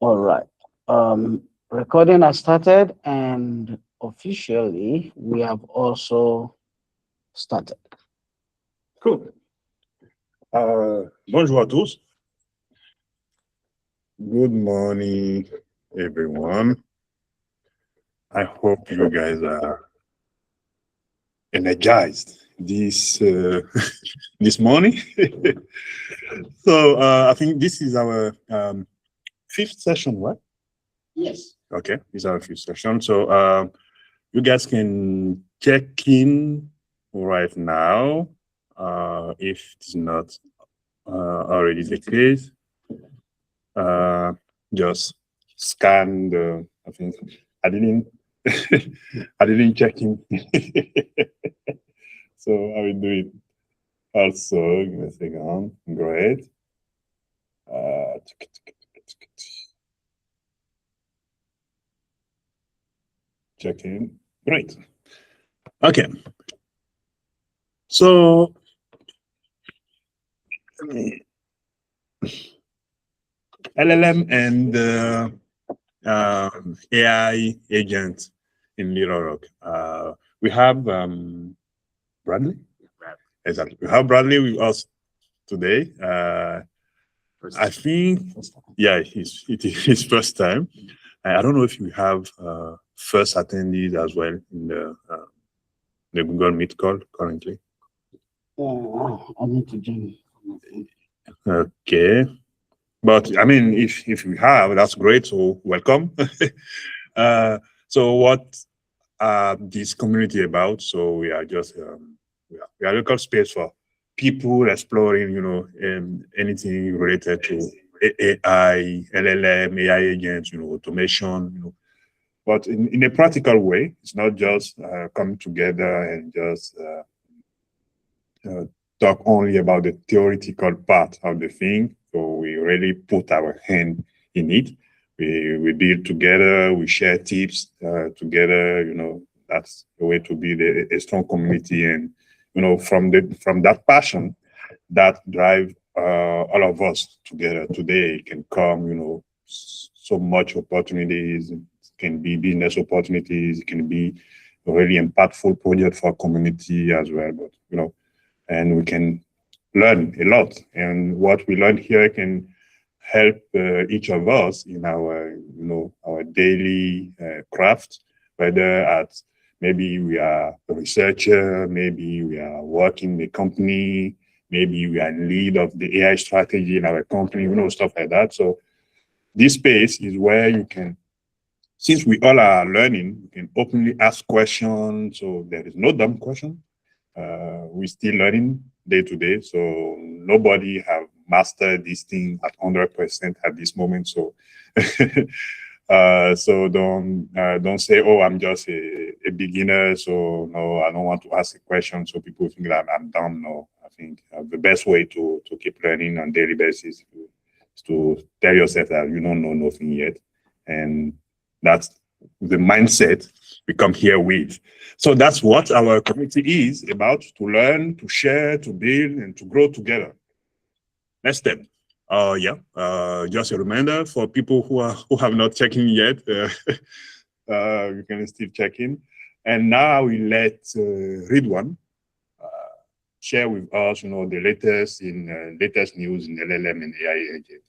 All right. Recording has started, and officially, we have also started. Cool. Bonjour à tous. Good morning, everyone. I hope you guys are energized this this morning. So I think this is our fifth session, right? Yes. Okay, this is our fifth session. So you guys can check in right now if it's not already the case. Just scan the. I think I didn't. I didn't check in, so I will do it also. Give me a second. Great. Uh, check in. Great. Okay. So LLM and AI agent in Little Rock. We have Bradley. Exactly. We have Bradley with us today. I think, yeah, it is his first time. I don't know if we have first attendees as well in the Google Meet call currently. I need to join. Okay. But I mean, if we have, that's great. So welcome. So what this community about? So we are just we are a local space for people exploring, anything related to AI, LLM, AI agents, automation, But in a practical way, it's not just come together and just talk only about the theoretical part of the thing. So we really put our hand in it. We build together. We share tips together. That's the way to build a strong community. And from that passion, that drive all of us together today can come. So much opportunities. It can be business opportunities. It can be a really impactful project for community as well. But and we can learn a lot. And what we learn here can help each of us in our daily craft, whether at maybe we are a researcher, maybe we are working in a company, maybe we are in lead of the AI strategy in our company, stuff like that. So this space is where you can, since we all are learning, we can openly ask questions. So there is no dumb question. We're still learning day to day, so nobody have mastered this thing at 100% at this moment. So, so don't say, "Oh, I'm just a beginner." So no, I don't want to ask a question. So people think that I'm dumb. No, I think the best way to keep learning on daily basis is to tell yourself that you don't know nothing yet, and that's the mindset we come here with. So that's what our community is about: to learn, to share, to build, and to grow together. Next step. Just a reminder for people who have not checked in yet. You can still check in. And now we let Ridwan share with us, the latest news in LLM and AI agent.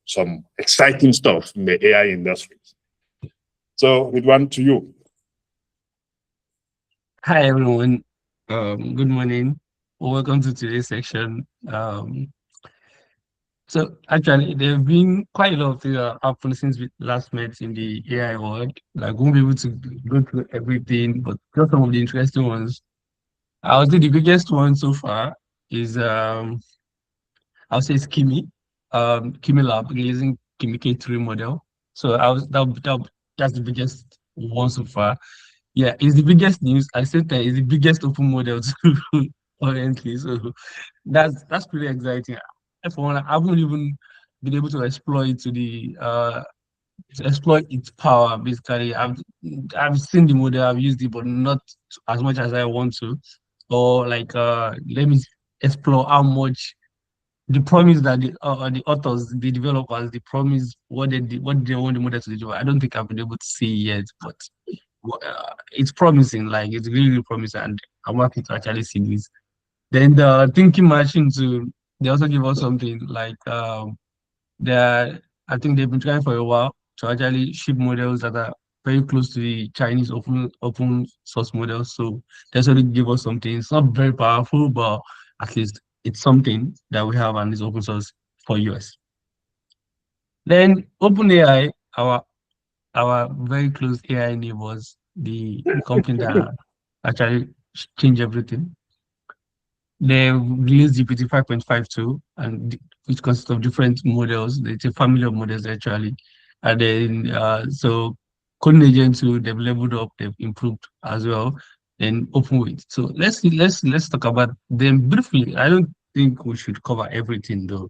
Some exciting stuff in the AI industry. So, Ridwan, to you. Hi everyone. Good morning. Welcome to today's section. So actually, there have been quite a lot of things that happened since we last met in the AI world. Like, we won't be able to go through everything, but just some of the interesting ones. I would say the biggest one so far is I would say it's Kimi. Kimi Lab releasing Kimi K3 model. So that's the biggest one so far. Yeah, it's the biggest news. I said that it's the biggest open model too, currently. So that's pretty exciting. For one, I haven't even been able to exploit to exploit its power. Basically, I've seen the model, I've used it, but not as much as I want to. Or like let me explore how much the promise that the authors, the developers, the promise what they want the model to do. I don't think I've been able to see yet, but it's promising. Like it's really, really promising, and I'm happy to actually see this. Then the thinking machine too. They also give us something like they I think they've been trying for a while to actually ship models that are very close to the Chinese open source models. So that's what it give us something. It's not very powerful, but at least it's something that we have and it's open source for US. Then OpenAI, our very close AI neighbors, the company that actually change everything. They released GPT 5.5 too, and which consists of different models. It's a family of models actually. And then so coding agents too, they've leveled up, they've improved as well. Then open weight. So let's talk about them briefly. I don't think we should cover everything though.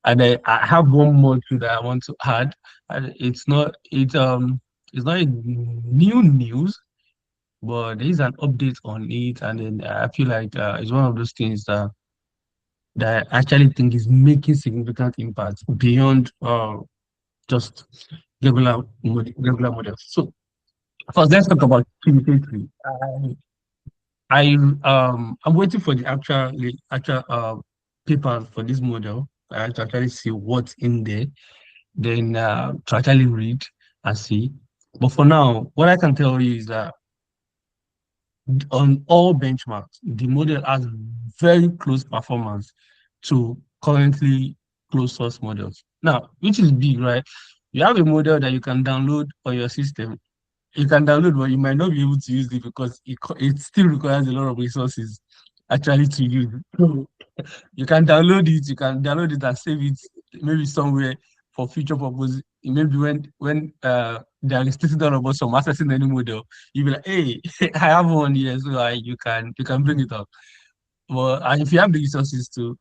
And I have one more too that I want to add. And it's not a new news, but there is an update on it, and then I feel like it's one of those things that I actually think is making significant impact beyond just regular models. So first, let's talk about Communicate. I'm waiting for the actual paper for this model to actually see what's in there, then to actually read and see. But for now, what I can tell you is that on all benchmarks, the model has very close performance to currently closed source models. Now, which is big, right? You have a model that you can download on your system. You can download, but you might not be able to use it because it still requires a lot of resources actually to use. So you can download it, and save it maybe somewhere for future purpose. Maybe when there is still none of us from accessing any model, you'll be like, hey, I have one here, so you can bring it up. Well, and if you have the resources to,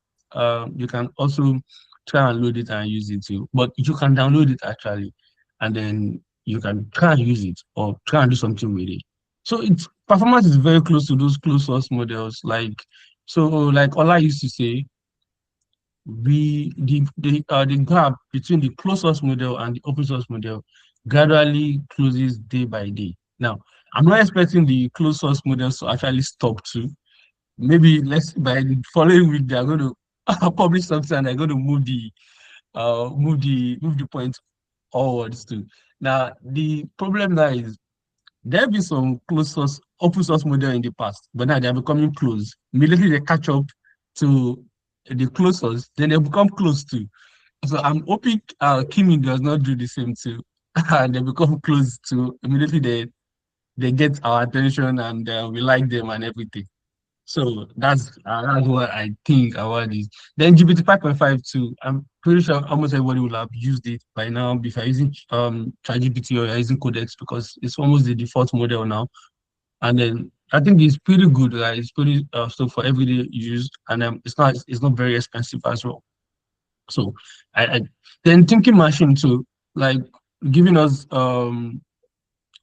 you can also try and load it and use it too. But you can download it actually, and then you can try and use it or try and do something with it. So its performance is very close to those closed source models. Like Ola used to say, the gap between the closed source model and the open source model gradually closes day by day. Now, I'm not expecting the closed source models to actually stop too. Maybe let's by the following week they are going to publish something and they're going to move the point forwards too. Now the problem now is there have been some closed source open source model in the past, but now they're becoming closed. Immediately they catch up to the closed source, then they become close too. So I'm hoping Kimi does not do the same too. And they become close to immediately they get our attention and we like them and everything. So that's what I think about this. Then GPT 5.5 too. I'm pretty sure almost everybody will have used it by now if you're using ChatGPT or you're using Codex because it's almost the default model now. And then I think it's pretty good, right? It's pretty so for everyday use, and it's not very expensive as well. So I then thinking machine too, like giving us a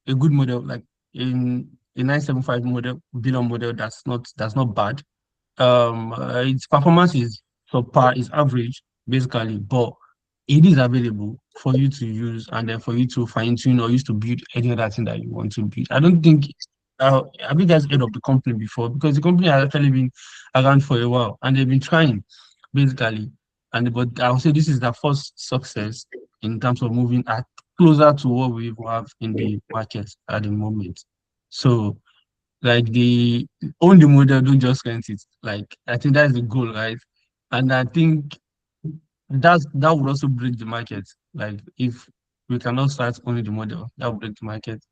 good model, like in a 975 model, billion model that's not bad. Its performance is subpar, is average, basically, but it is available for you to use and then for you to fine tune or use to build any other thing that you want to build. I don't think have you guys heard of the company before? Because the company has actually been around for a while and they've been trying, basically. And but I would say this is the first success in terms of moving at closer to what we have in the market at the moment. So like the own the model, don't just rent it. Like I think that's the goal, right? And I think that would also break the market. Like if we cannot start owning the model, that would break the market.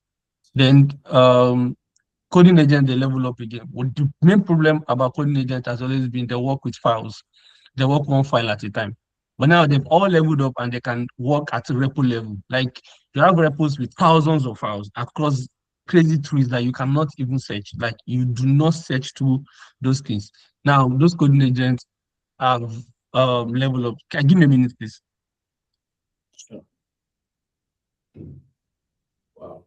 Then coding agent they level up again. What the main problem about coding agent has always been they work with files. They work one file at a time. But now they've all leveled up and they can work at a repo level. Like you have repos with thousands of files across crazy trees that you cannot even search. Like you do not search through those things. Now those coding agents have leveled up. Can give me a minute, please? Sure. Wow.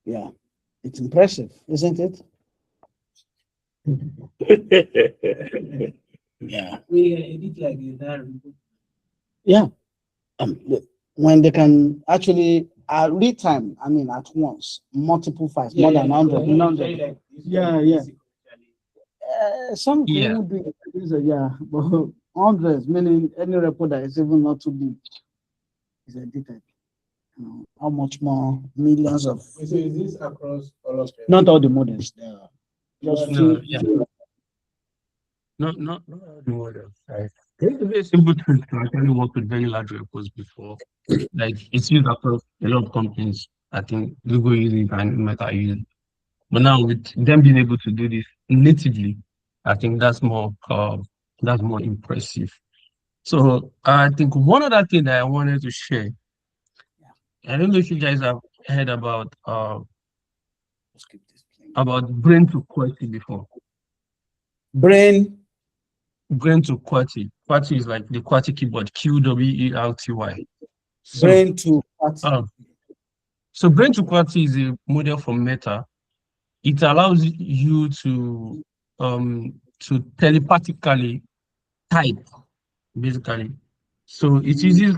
Yeah, it's impressive, isn't it? Yeah. We edit like that. Yeah. When they can actually read time, I mean, at once, multiple files, more than 100. Yeah. Some Yeah. people do it, yeah, but hundreds, meaning any report that is even not too big is edited. How much more millions of? So is this across all of them? Not all the models. There are just No, few. yeah. Not the model. Right. It's a very simple tool to actually work with very large reports before. Like it's used across a lot of companies. I think Google using it and Meta using it. But now with them being able to do this natively, I think that's more impressive. So I think one other thing that I wanted to share, I don't know if you guys have heard about brain to QWERTY before. Brain. Brain to QWERTY. QWERTY is like the QWERTY keyboard, QWERTY. Brain to QWERTY. So Brain to QWERTY is a model from Meta. It allows you to telepathically type, basically. So it uses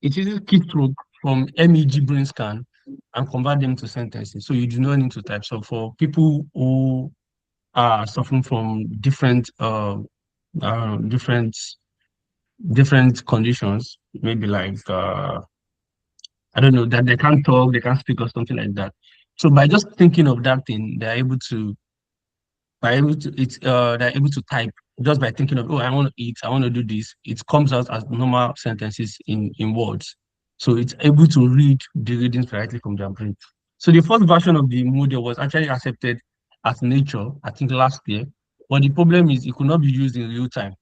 keystroke from MEG brain scan and convert them to sentences. So you do not need to type. So for people who are suffering from different conditions, maybe like I don't know, that they can't talk, they can't speak or something like that. So by just thinking of that thing, they're able to type just by thinking of, oh, I want to eat, I want to do this. It comes out as normal sentences in words. So it's able to read the readings directly from their brain. So the first version of the model was actually accepted at Nature, I think last year. But the problem is it could not be used in real time.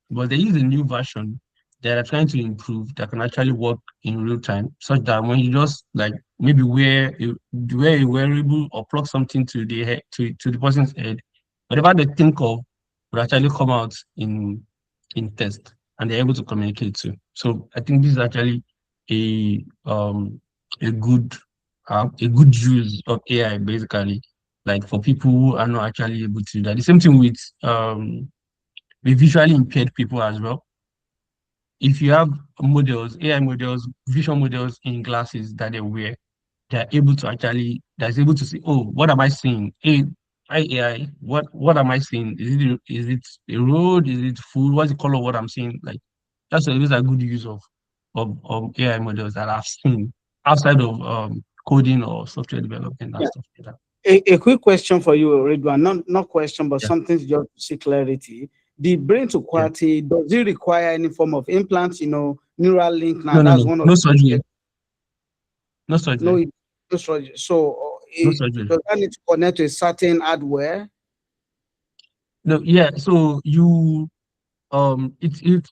But there is a new version that are trying to improve that can actually work in real time, such that when you just like maybe wear a wearable or plug something to the head to the person's head, whatever they think of will actually come out in text, and they're able to communicate too. So I think this is actually a um a good use of AI, basically, like for people who are not actually able to do that. The same thing with visually impaired people as well. If you have models, AI models, vision models in glasses that they wear, that's able to see, oh, what am I seeing? Hey, hi AI, what am I seeing? Is it a road? Is it food? What's the color of what I'm seeing? Like those are good use of AI models that I've seen outside of coding or software development and stuff like that. A quick question for you, Ridwan. Not question, but Yeah. something just to see clarity. The brain to QWERTY, does it require any form of implants? Neural link. Now that's one of No surgery. No surgery. No surgery. So No surgery. does that need to connect to a certain hardware? No, yeah. So it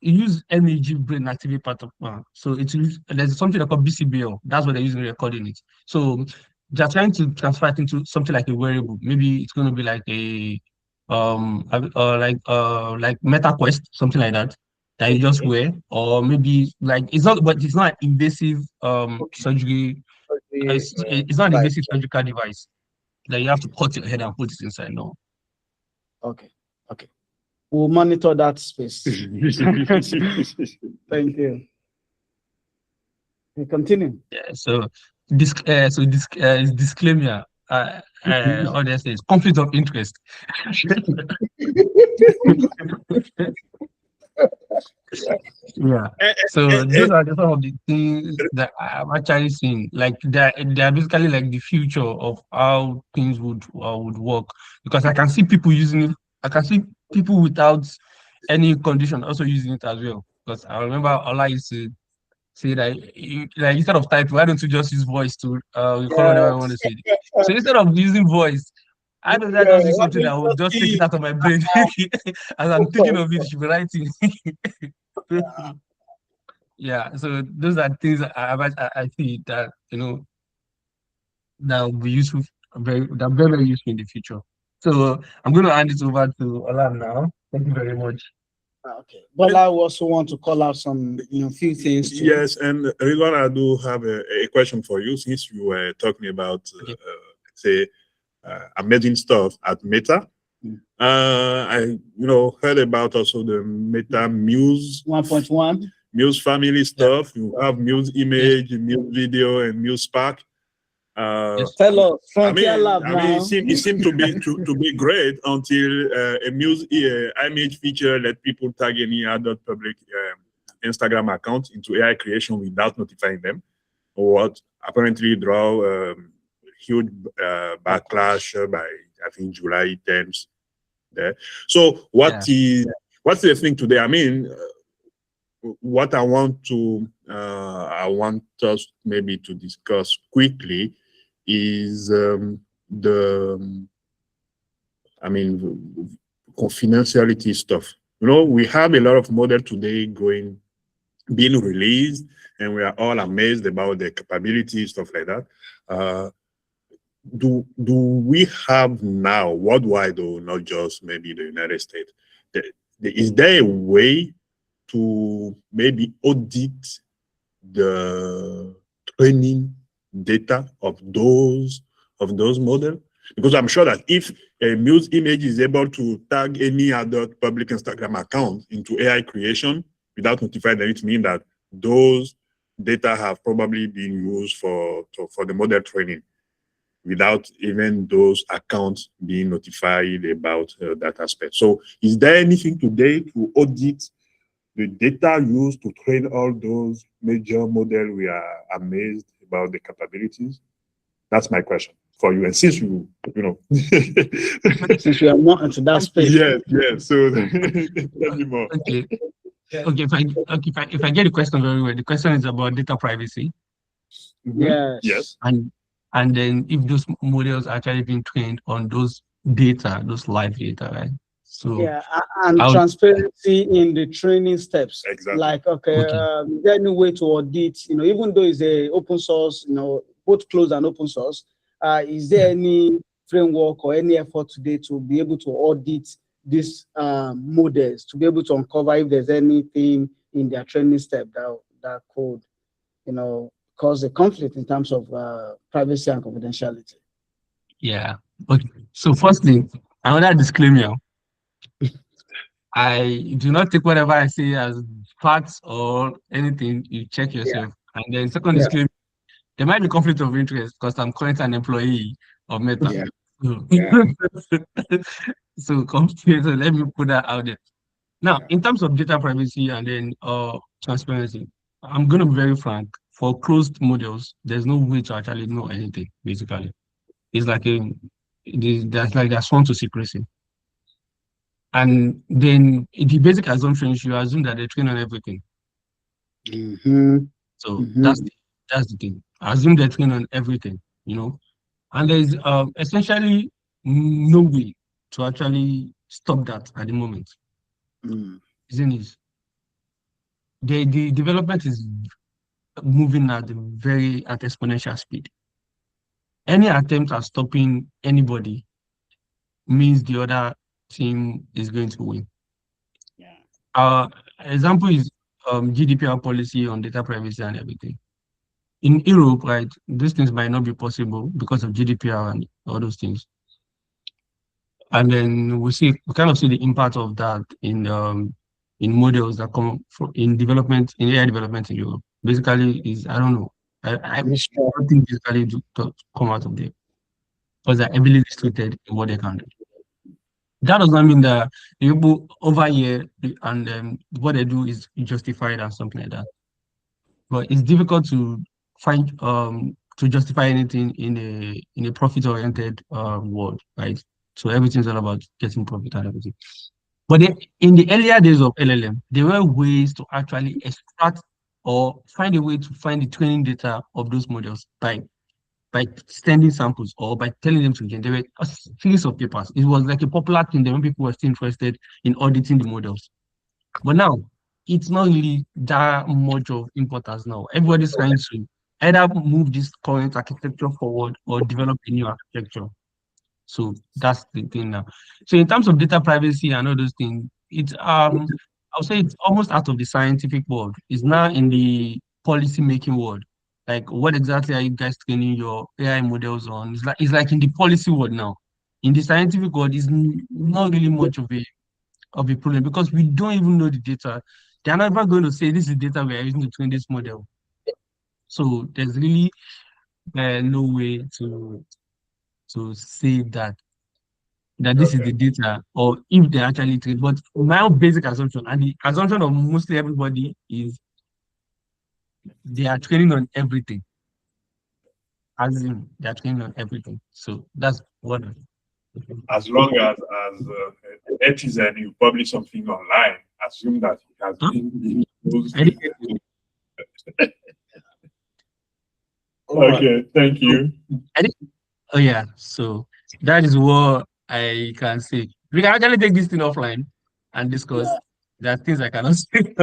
use MEG brain activity protocol. So there's something called BCBL. That's what they're using recording it. So they're trying to transfer it into something like a wearable. Maybe it's going to be like a like MetaQuest, something like that you just wear, or maybe like it's not an invasive surgery. It's not an invasive surgical device that you have to cut your head and put it inside. No. Okay. We'll monitor that space. Thank you. We continue. Yeah. So disclaimer. Honestly, it's conflict of interest. Yeah. So those are some of the things that I'm actually seeing. Like they're basically like the future of how things would work. Because I can see people using it. I can see people without any condition also using it as well. Because I remember Ola used to say that like instead of typing, why don't you just use voice to record whatever I want to say? So instead of using voice, I don't just do something that will just take it out of my brain. As I'm thinking of it, should be writing. Yeah, so those are things I see that that will be useful, very useful in the future. So I'm going to hand it over to Ola now. Thank you very much. Okay, but I also want to call out some few things too. Yes, and Ridwan, I do have a question for you, since you were talking about say amazing stuff at Meta. I heard about also the Meta Muse 1.1. Muse family stuff. You have Muse image, Muse video, and Muse Spark. Yes. Tell us, I Frontier mean, Lab I now. mean, it seemed to be great until a Muse image feature let people tag any adult public Instagram account into AI creation without notifying them, or what apparently draw huge backlash by I think July 10th. There. So what's the thing today? I mean, what I want us maybe to discuss quickly is the I mean confidentiality stuff. We have a lot of model today being released, and we are all amazed about the capabilities, stuff like that. Do we have now worldwide, or not just maybe the United States? Is there a way to maybe audit the training data of those models? Because I'm sure that if a Muse image is able to tag any other public Instagram account into AI creation without notifying them, it means that those data have probably been used for the model training without even those accounts being notified about that aspect. So is there anything today to audit the data used to train all those major models? We are amazed about the capabilities. That's my question for you. And since Since we are not into that space. yes. So tell me more. Okay. Okay. If I get the question very well, the question is about data privacy. Yes. And then if those models actually being trained on those data, those live data, right? So and transparency in the training steps. Exactly. Like, okay. Is there any way to audit, even though it's a open source, both closed and open source, is there any framework or any effort today to be able to audit these models, to be able to uncover if there's anything in their training step that could, cause a conflict in terms of privacy and confidentiality? Yeah. Okay. So firstly, another disclaimer. I do not take whatever I say as facts or anything. You check yourself. And then second disclaimer, there might be conflict of interest because I'm currently an employee of Meta. So let me put that out there. Now, in terms of data privacy and then transparency, I'm going to be very frank. For closed models, there's no way to actually know anything, basically. It's like there's sworn to secrecy. And then the basic assumption is you assume that they train on everything. So that's the thing. I assume they train on everything, and there's essentially no way to actually stop that at the moment. Isn't it? The development is moving at exponential speed. Any attempt at stopping anybody means the other team is going to win. Example is GDPR policy on data privacy and everything. In Europe, right, these things might not be possible because of GDPR and all those things. And then we kind of see the impact of that in models that come in AI development in Europe. Basically, I don't know. I don't think basically to come out of there because they're heavily restricted in what they can do. That does not mean that the people over here and what they do is justified and something like that. But it's difficult to find to justify anything in a profit-oriented world, right? So everything's all about getting profit and everything. But in the earlier days of LLM, there were ways to actually extract or find a way to find the training data of those models by sending samples or by telling them to generate a series of papers. It was like a popular thing when people were still interested in auditing the models. But now, it's not really that much of importance now. Everybody's trying to either move this current architecture forward or develop a new architecture. So that's the thing now. So in terms of data privacy and all those things, it's I would say it's almost out of the scientific world. It's now in the policy making world. Like what exactly are you guys training your AI models on? It's like in the policy world now, in the scientific world is not really much of a problem because we don't even know the data. They're not even going to say this is data we are using to train this model. So there's really no way to say that this is the data or if they actually train. But my own basic assumption and the assumption of mostly everybody is they are training on everything. As in, they are training on everything. So that's what. As long as an artisan you publish something online, assume that it has Huh? been used. I think- Okay, thank you. I think- oh yeah, so that is what I can say. We can actually take this thing offline and discuss. Yeah. There are things I cannot say.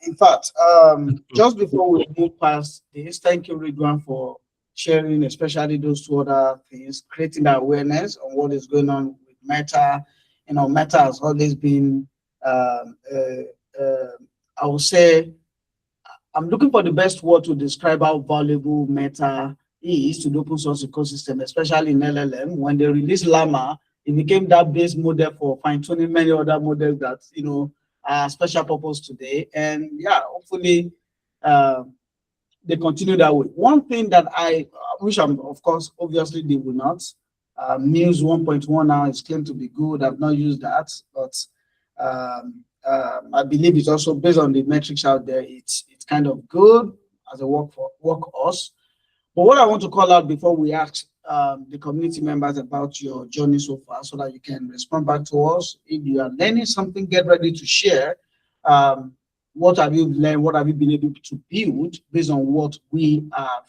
In fact, just before we move past this, thank you, Ridwan, for sharing, especially those two other things, creating the awareness on what is going on with Meta. You know, Meta has always been, I would say, I'm looking for the best word to describe how valuable Meta is to the open source ecosystem, especially in LLM. When they released Llama, it became that base model for fine-tuning many other models that, you know, are special purpose today. And yeah, hopefully uh, they continue that way. One thing that I wish I'm, of course, obviously they will not. Muse 1.1 now is claimed to be good. I've not used that, but I believe it's also based on the metrics out there. It's kind of good as a workhorse. But what I want to call out before we ask the community members about your journey so far, so that you can respond back to us. If you are learning something, get ready to share. What have you learned? What have you been able to build based on what we have,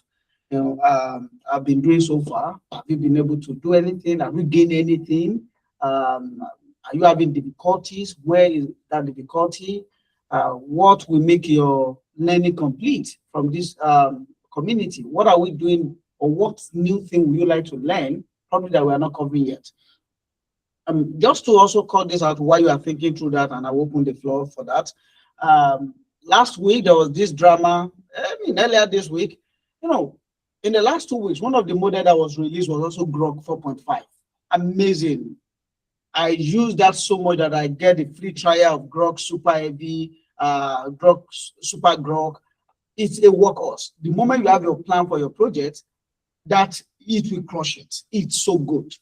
have been doing so far? Have you been able to do anything? Have you gained anything? Are you having difficulties? Where is that difficulty? What will make your learning complete from this community? What are we doing, or what new thing would you like to learn, probably that we are not covering yet? Just to also call this out while you are thinking through that, and I'll open the floor for that. Last week, there was this drama, earlier this week, you know, in the last 2 weeks, one of the models that was released was also Grok 4.5. Amazing. I use that so much that I get a free trial of Grok Super Heavy, Grok Super Grok. It's a workhorse. The moment you have your plan for your project, that it will crush it. It's so good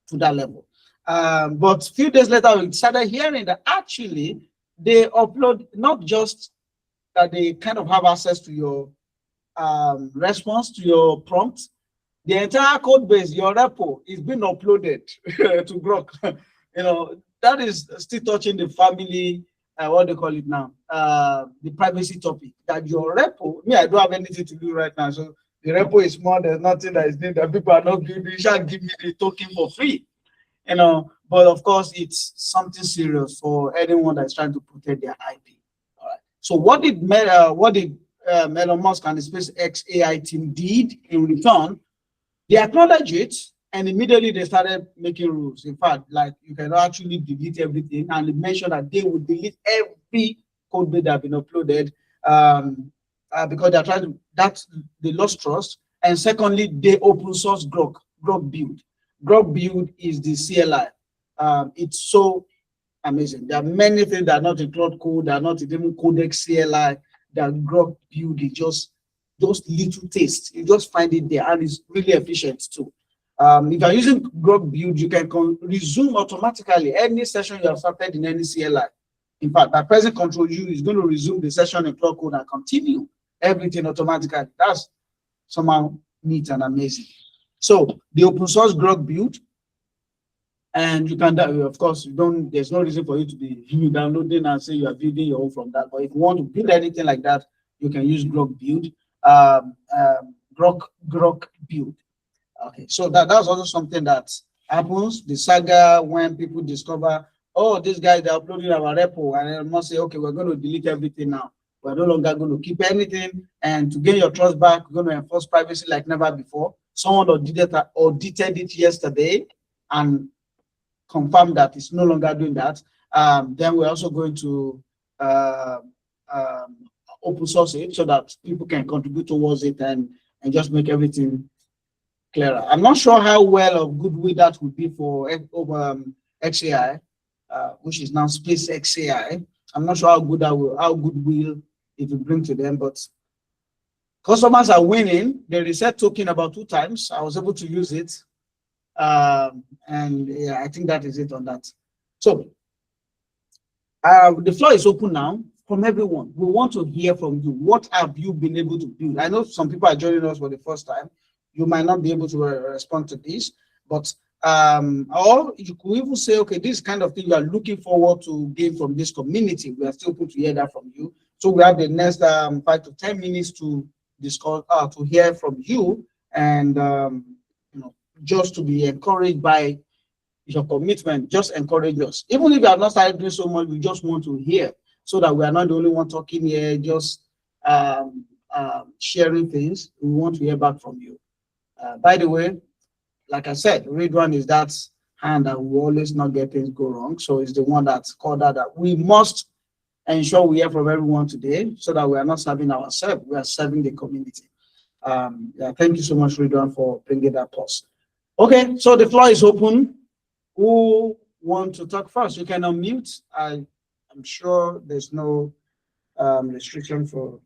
to that level. But a few days later, we started hearing that actually they upload not just that they kind of have access to your response to your prompt. The entire code base, your repo, is being uploaded to Grok. You know, that is still touching the family, what they call it now, the privacy topic. That your repo, me, I don't have anything to do right now. So the repo is small, there's nothing that is needed, that people are not giving. You shall give me the token for free. You know, but of course, it's something serious for anyone that's trying to protect their IP. All right. So what did Elon Musk and the SpaceX AI team did in return? They acknowledged it, and immediately they started making rules. In fact, like you can actually delete everything, and they mentioned that they would delete every code base that have been uploaded because they're trying to, they lost trust. And secondly, they open source Grok build. Grok build is the CLI. It's so amazing. There are many things that are not in Cloud Code, that are not even Codex CLI. That Grok build is just little taste. You just find it there, and it's really efficient too. If you're using Grok build, you can resume automatically any session you have started in any CLI. In fact, by pressing Ctrl U, is going to resume the session in Cloud Code and continue everything automatically. That's somehow neat and amazing. So the open source Grok build, and you can, of course, there's no reason for you to be downloading and say you are building your own from that. But if you want to build anything like that, you can use Grok build, Grok build. Okay, so that's also something that happens. The saga when people discover, oh, this guy, they're uploading our repo, and they must say, okay, we're going to delete everything now. We're no longer going to keep anything. And to gain your trust back, we're going to enforce privacy like never before. Someone audited it yesterday and confirmed that it's no longer doing that. Then we're also going to open source it so that people can contribute towards it and just make everything clearer. I'm not sure how well of goodwill that would be for XAI, which is now Space XAI. I'm not sure how good that will, how goodwill it will bring to them, but customers are winning. They reset token about 2 times. I was able to use it. And yeah, I think that is it on that. So the floor is open now from everyone. We want to hear from you. What have you been able to build? I know some people are joining us for the first time. You might not be able to respond to this, but or you could even say, okay, this kind of thing you are looking forward to gain from this community. We are still open to hear that from you. So we have the next 5 to 10 minutes to discuss, to hear from you, and you know, just to be encouraged by your commitment. Just encourage us. Even if you have not started doing so much, we just want to hear, so that we are not the only one talking here, just sharing things. We want to hear back from you. By the way, like I said, Ridwan is that hand that will always not get things go wrong. So it's the one that's called out that we must ensure we hear from everyone today, so that we are not serving ourselves, we are serving the community. Yeah, thank you so much, Ridwan, for bringing that pause. Okay, so the floor is open. Who want to talk first? You can unmute. I'm sure there's no restriction from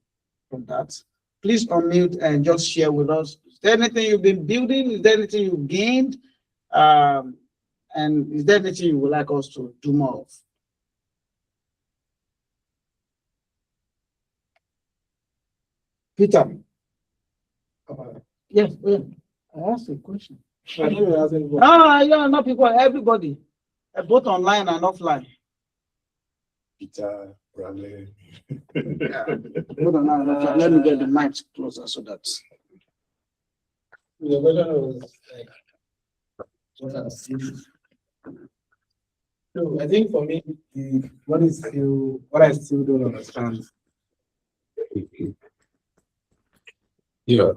that. Please unmute and just share with us. Is there anything you've been building? Is there anything you've gained? And is there anything you would like us to do more of? Peter. Yes, I asked a question. Yeah, not people, everybody, both online and offline. Peter, Bradley. Yeah. Hold on, now, let me get the mic closer so that. The question was like, what are the So I think for me, what I still don't understand. Yeah,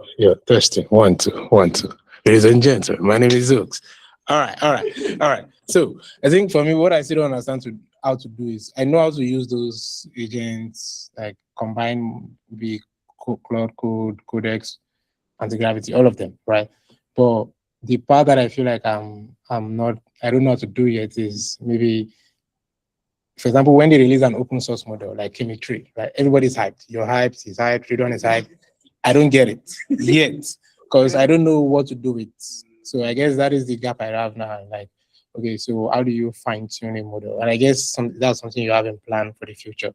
testing. 1, 2, 1, 2. Ladies and gentlemen, my name is Zooks. All right. So I think for me, what I still don't understand how to do is, I know how to use those agents, like combine the Cloud Code, Codex, anti-gravity, all of them, right? But the part that I feel like I don't know how to do yet is maybe, for example, when they release an open source model like chemistry, right? Everybody's hyped. You're hyped, he's hyped, Redon is hyped. I don't get it yet, because I don't know what to do with. So I guess that is the gap I have now. Like, okay, so how do you fine tune a model? And I guess that's something you have in plan for the future.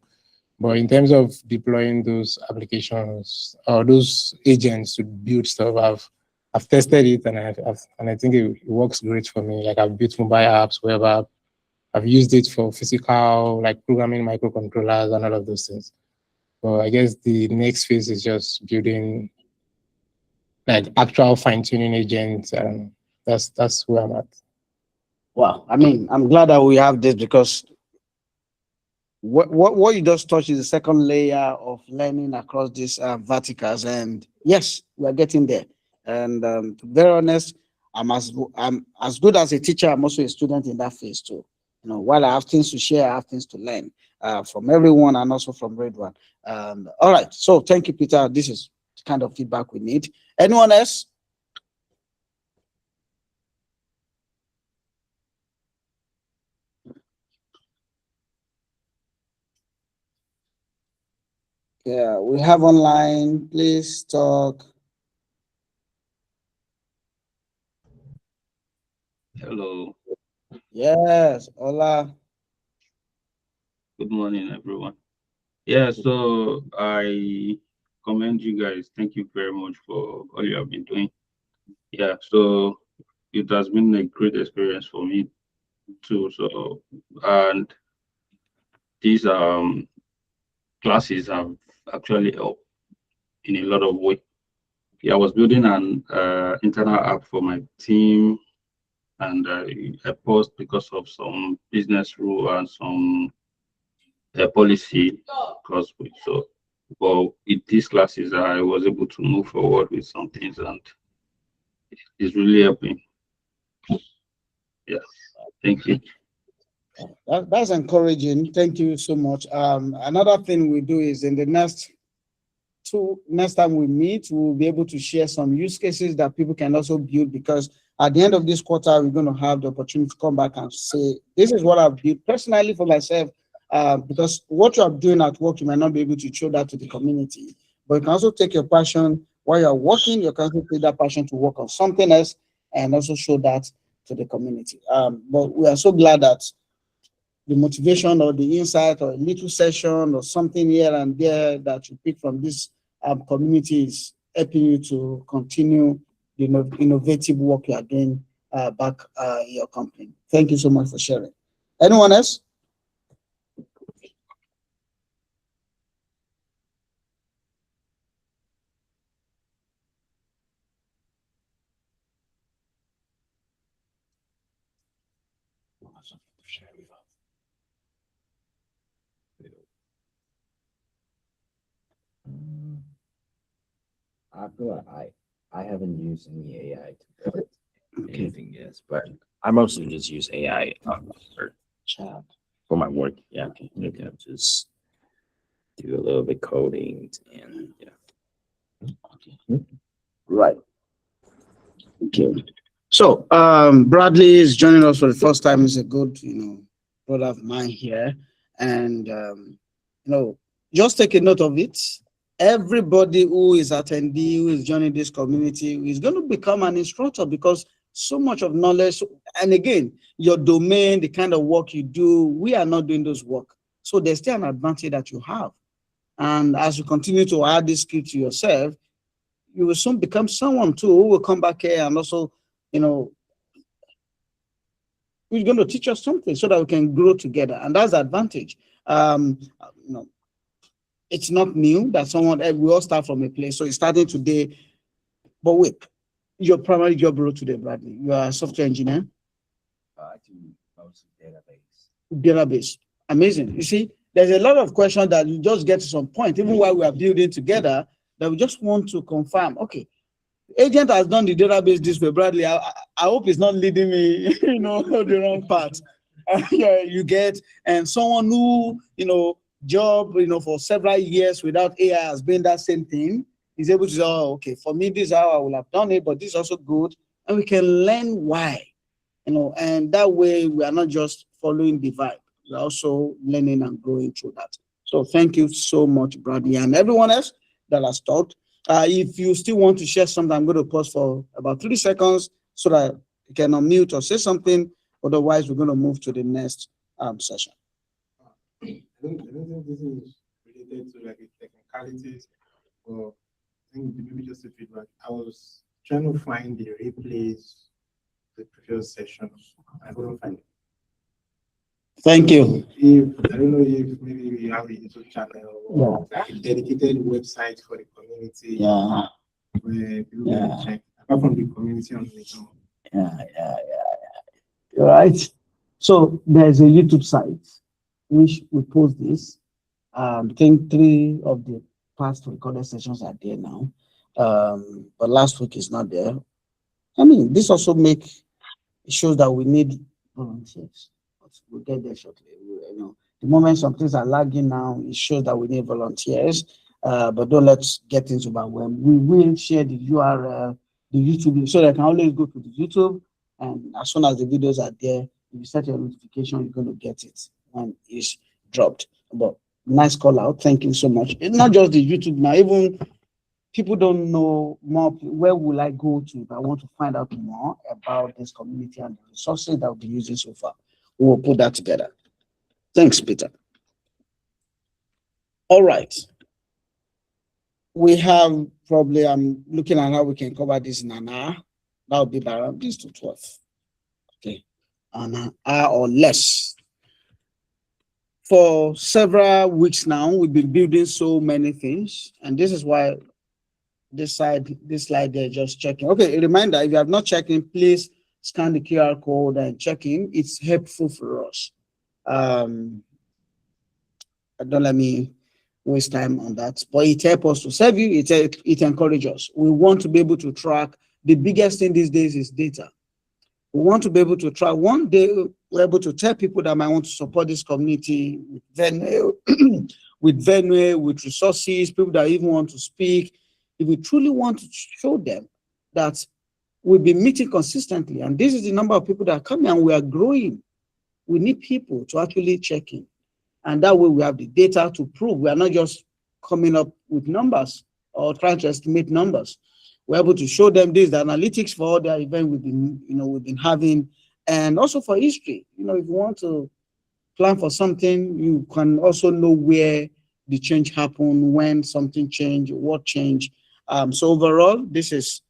But in terms of deploying those applications or those agents to build stuff, I've tested it, and I think it works great for me. Like, I've built mobile apps, web app. I've used it for physical, like programming microcontrollers and all of those things. So I guess the next phase is just building like actual fine-tuning agents, and that's where I'm at. Wow, I mean, I'm glad that we have this, because what you just touched is the second layer of learning across these verticals, and yes, we are getting there. And to be very honest, I'm as good as a teacher. I'm also a student in that phase too. You know, while I have things to share, I have things to learn from everyone, and also from Redwan. All right, so thank you, Peter. This is the kind of feedback we need. Anyone else? Yeah, we have online. Please talk. Hello. Yes, hola. Good morning, everyone. Yeah, so I commend you guys. Thank you very much for all you have been doing. Yeah, so it has been a great experience for me too. So, and these classes have actually helped in a lot of ways. Yeah, I was building an internal app for my team, and I paused because of some business rule and some policy, because but with these classes I was able to move forward with some things, and it's really helping. Yeah, thank you. That's encouraging. Thank you so much. Another thing we do is, in the next next time we meet, we'll be able to share some use cases that people can also build, because at the end of this quarter, we're going to have the opportunity to come back and say, this is what I've built personally for myself, because what you're doing at work, you might not be able to show that to the community, but you can also take your passion while you're working, you can also take that passion to work on something else and also show that to the community. But we are so glad that the motivation or the insight or a little session or something here and there that you pick from this community is helping you to continue the innovative work you are doing back in your company. Thank you so much for sharing. Anyone else? I feel like I haven't used any AI to build anything yet, but I mostly just use AI for my work. Yeah, you can just do a little bit coding and yeah. Okay. Right. Okay. So Bradley is joining us for the first time. He's a good, brother of mine here, and just take a note of it. Everybody who is attendee, who is joining this community, is going to become an instructor, because so much of knowledge, and again, your domain, the kind of work you do, we are not doing those work. So there's still an advantage that you have. And as you continue to add this skill to yourself, you will soon become someone too who will come back here and also, who's going to teach us something so that we can grow together. And that's the advantage. It's not new that we all start from a place. So it's starting today. But wait, your primary job role today, Bradley, you are a software engineer? I do mostly database. Database. Amazing. You see, there's a lot of questions that you just get to some point, even while we are building together, that we just want to confirm. Okay, agent has done the database this way, Bradley. I hope it's not leading me, the wrong path. You get, and someone who, job, for several years without AI has been that same thing, is able to say, oh, okay, for me, this is how I will have done it, but this is also good. And we can learn why, and that way we are not just following the vibe. We're also learning and growing through that. So thank you so much, Bradley, and everyone else that has talked. If you still want to share something, I'm going to pause for about 3 seconds so that you can unmute or say something. Otherwise, we're going to move to the next session. I don't think this is related to like technicalities, or I think maybe just a feedback. I was trying to find the replays, the previous sessions. I couldn't find it. Thank you. I don't know if maybe we have a YouTube channel or a dedicated website for the community. Yeah. Where people can check, apart from the community on its own. Yeah. All right. So there's a YouTube site which we post this. I think 3 of the past recorded sessions are there now. But last week is not there. I mean, this also shows that we need volunteers. But we'll get there shortly. The moment some things are lagging now, it shows that we need volunteers. But don't let's get into that when we will share the URL, the YouTube, so they can always go to the YouTube, and as soon as the videos are there, if you set your notification, you're going to get it when it's dropped. But nice call out. Thank you so much. It's not just the YouTube now, even people don't know more. Where will I go to if I want to find out more about this community and the resources that we'll be using so far? We will put that together. Thanks, Peter. All right. We have probably, I'm looking at how we can cover this in an hour. That would be around this to 12. Okay. An hour or less. For several weeks now, we've been building so many things. And this is why this slide there, just checking. Okay, a reminder, if you have not checked in, please scan the QR code and check in. It's helpful for us. Don't let me waste time on that, but it helps us to serve you. It encourages us. We want to be able to track. The biggest thing these days is data. We want to be able to track. One day we're able to tell people that might want to support this community with venue with venue, with resources, people that even want to speak. If we truly want to show them that we'll be meeting consistently, and this is the number of people that are coming and we are growing, we need people to actually check in. And that way we have the data to prove we are not just coming up with numbers or trying to estimate numbers. We're able to show them this, the analytics for all the event we've been having, and also for history. If you want to plan for something, you can also know where the change happened, when something changed, what changed. So overall, this is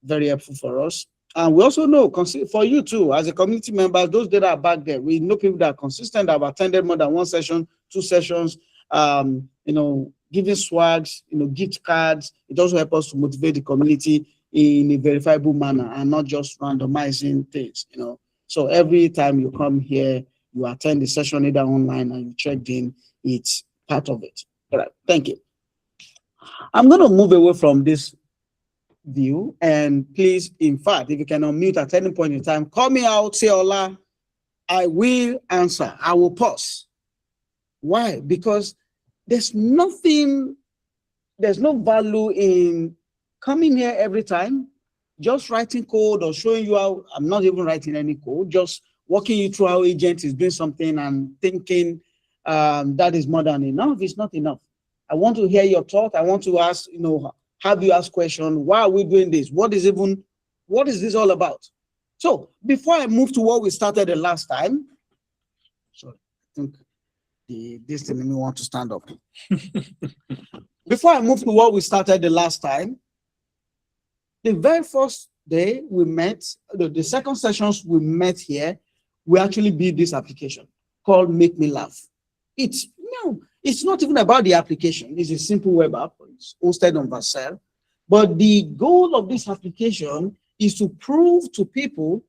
very helpful for us. And we also know, for you too, as a community member, those that are back there, we know people that are consistent, that have attended more than one session, 2 sessions, giving swags, gift cards. It also helps us to motivate the community in a verifiable manner and not just randomizing things, So every time you come here, you attend the session either online and you checked in, it's part of it. All right, thank you. I'm going to move away from this view, and please, in fact, if you can unmute at any point in time, call me out, say hola, I will answer. I will pause. Why? Because there's no value in coming here every time, just writing code or showing you how. I'm not even writing any code, just walking you through how agent is doing something and thinking that is more than enough. It's not enough. I want to hear your thought. I want to ask, have you asked questions? Why are we doing this? What is this all about? So before I move to what we started the last time, sorry, I think this thing made me want to stand up. Before I move to what we started the last time, the very first day we met, the second sessions we met here, we actually built this application called Make Me Laugh. It's not even about the application. It's a simple web app. It's hosted on Vercel. But the goal of this application is to prove to people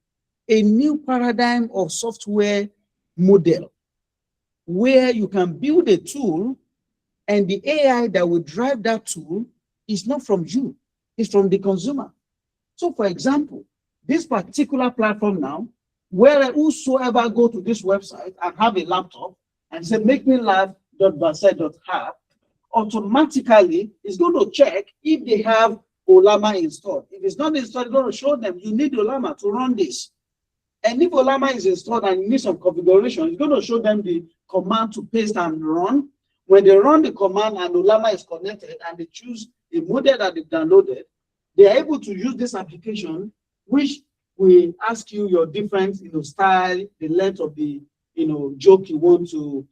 a new paradigm of software model where you can build a tool and the AI that will drive that tool is not from you, it's from the consumer. So for example, this particular platform now, where whosoever go to this website and have a laptop and say, make me laugh.vercel.app, automatically it's going to check if they have Olama installed. If it's not installed, it's going to show them you need Olama to run this. And if Olama is installed and you need some configuration, it's going to show them the command to paste and run. When they run the command and Olama is connected and they choose a model that they've downloaded, they are able to use this application, which will ask you your different style, the length of the joke you want to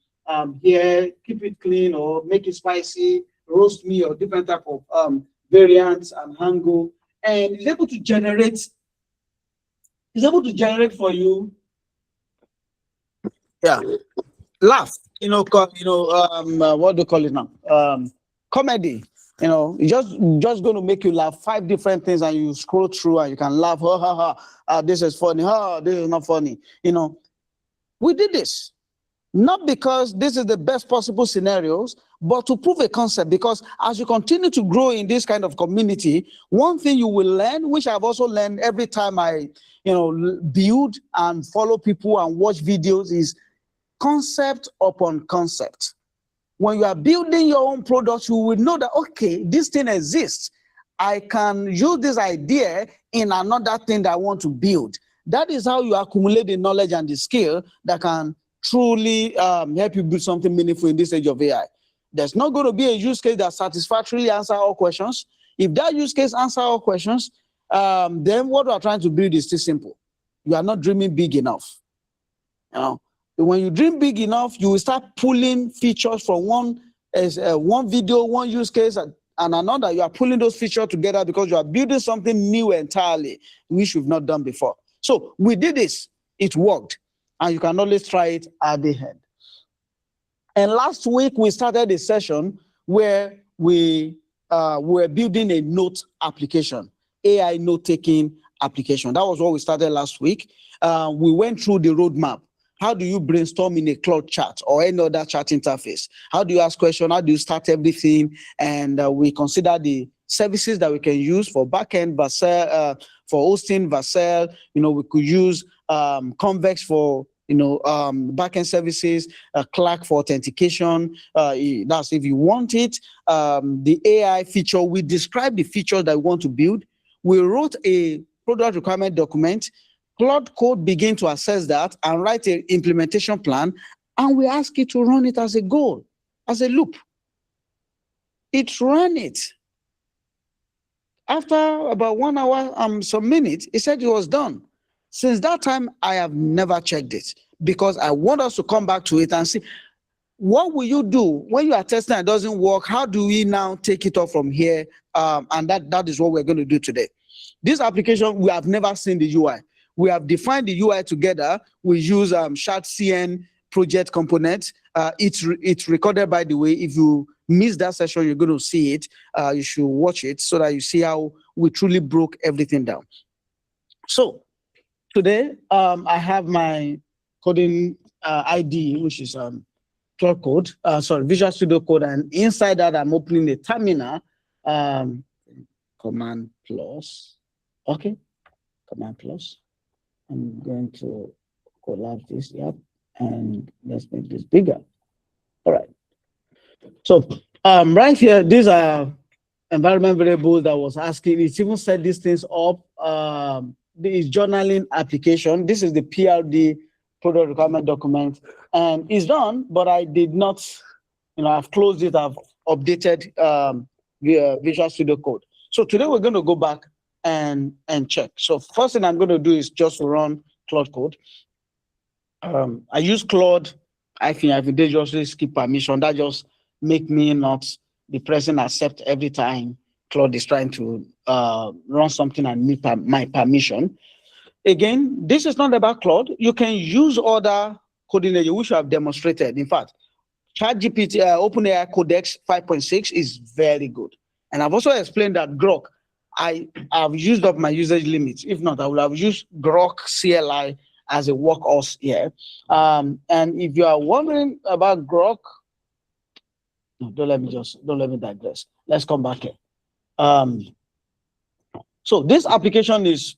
hear, keep it clean or make it spicy, roast me, or different type of variants and angle, and it's able to generate for you, laugh, what do you call it now? Comedy. It's just going to make you laugh, 5 different things, and you scroll through and you can laugh. Ha ha ha! This is funny. This is not funny. We did this not because this is the best possible scenarios, but to prove a concept. Because as you continue to grow in this kind of community, one thing you will learn, which I've also learned every time I, build and follow people and watch videos, is concept upon concept. When you are building your own product, you will know that, okay, this thing exists. I can use this idea in another thing that I want to build. That is how you accumulate the knowledge and the skill that can truly help you build something meaningful in this age of AI. There's not going to be a use case that satisfactorily answers all questions. If that use case answers all questions, then what we are trying to build is still simple. You are not dreaming big enough. When you dream big enough, you will start pulling features from one video, one use case, and another. You are pulling those features together because you are building something new entirely, which you've not done before. So we did this. It worked. And you can always try it at the end. And last week, we started a session where we were building a note application, AI note-taking application. That was what we started last week. We went through the roadmap. How do you brainstorm in a cloud chat or any other chat interface? How do you ask questions? How do you start everything? And we consider the services that we can use for backend Vercel, for hosting Vercel. We could use Convex for backend services, Clark for authentication. That's if you want it. The AI feature, we describe the features that we want to build. We wrote a product requirement document. Claude Code begin to assess that and write an implementation plan, and we ask it to run it as a goal, as a loop. It ran it. After about 1 hour and some minutes, it said it was done. Since that time, I have never checked it because I want us to come back to it and see what will you do when you are testing and it doesn't work. How do we now take it off from here? And that is what we're going to do today. This application, we have never seen the UI. We have defined the UI together. We use ShardCN project component. It's recorded, by the way. If you miss that session, you're going to see it. You should watch it so that you see how we truly broke everything down. So today, I have my coding ID, which is Claude Code, Visual Studio Code, and inside that, I'm opening the terminal, Command plus, okay, Command plus. I'm going to collapse this, yep, and let's make this bigger. All right. So right here, these are environment variables that was asking. It even set these things up. This journaling application. This is the PRD product requirement document, and it's done. But I did not, I've closed it. I've updated Visual Studio Code. So today we're going to go back and check. So first thing I'm going to do is just run Claude Code. I use Claude. I think they just skip permission. That just make me not be pressing accept every time Claude is trying to run something and meet my permission. Again, this is not about Claude. You can use other coding languages which I have demonstrated. In fact, ChatGPT OpenAI Codex 5.6 is very good. And I've also explained that Grok, I've used up my usage limits. If not, I would have used Grok CLI as a workhorse here. And if you are wondering about Grok, no, don't let me digress. Let's come back here. So this application is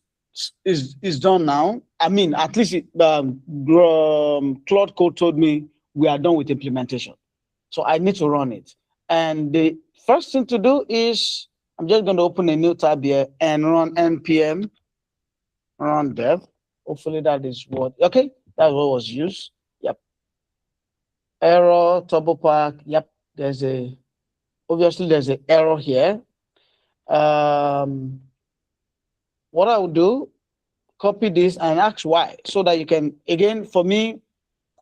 done now. I mean, at least Claude Code told me we are done with implementation. So I need to run it. And the first thing to do is I'm just going to open a new tab here and run npm run dev. Hopefully that is what, okay, that's what was used. Yep. Error, turbo pack. Yep. Obviously there's an error here. What I would do, copy this and ask why, so that you can, again, for me,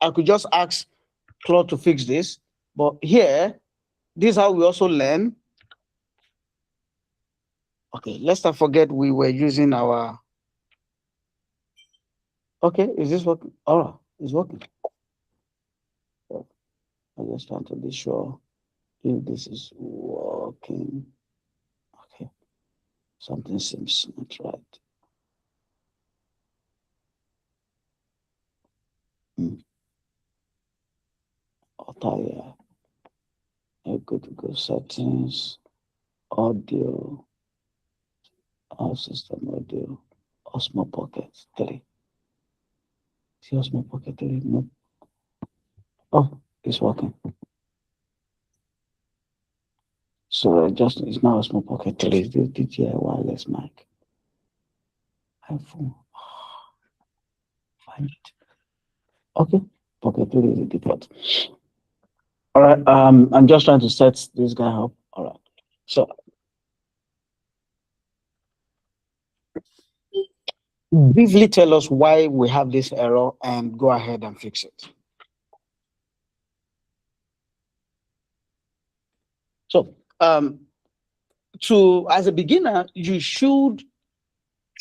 I could just ask Claude to fix this. But here, this is how we also learn. Okay, let's not forget we were using our, okay, is this working? Oh, it's working. I just want to be sure if this is working. Okay, something seems not right. Author, go to go settings, audio, all system audio, Osmo Pocket 3. See Osmo Pocket 3? No. Oh, it's working. So it's now Osmo Pocket 3. It's the DJI wireless mic. iPhone. Find it. Okay, Pocket 3 is the default. All right, I'm just trying to set this guy up. All right, so briefly tell us why we have this error and go ahead and fix it. So, as a beginner, you should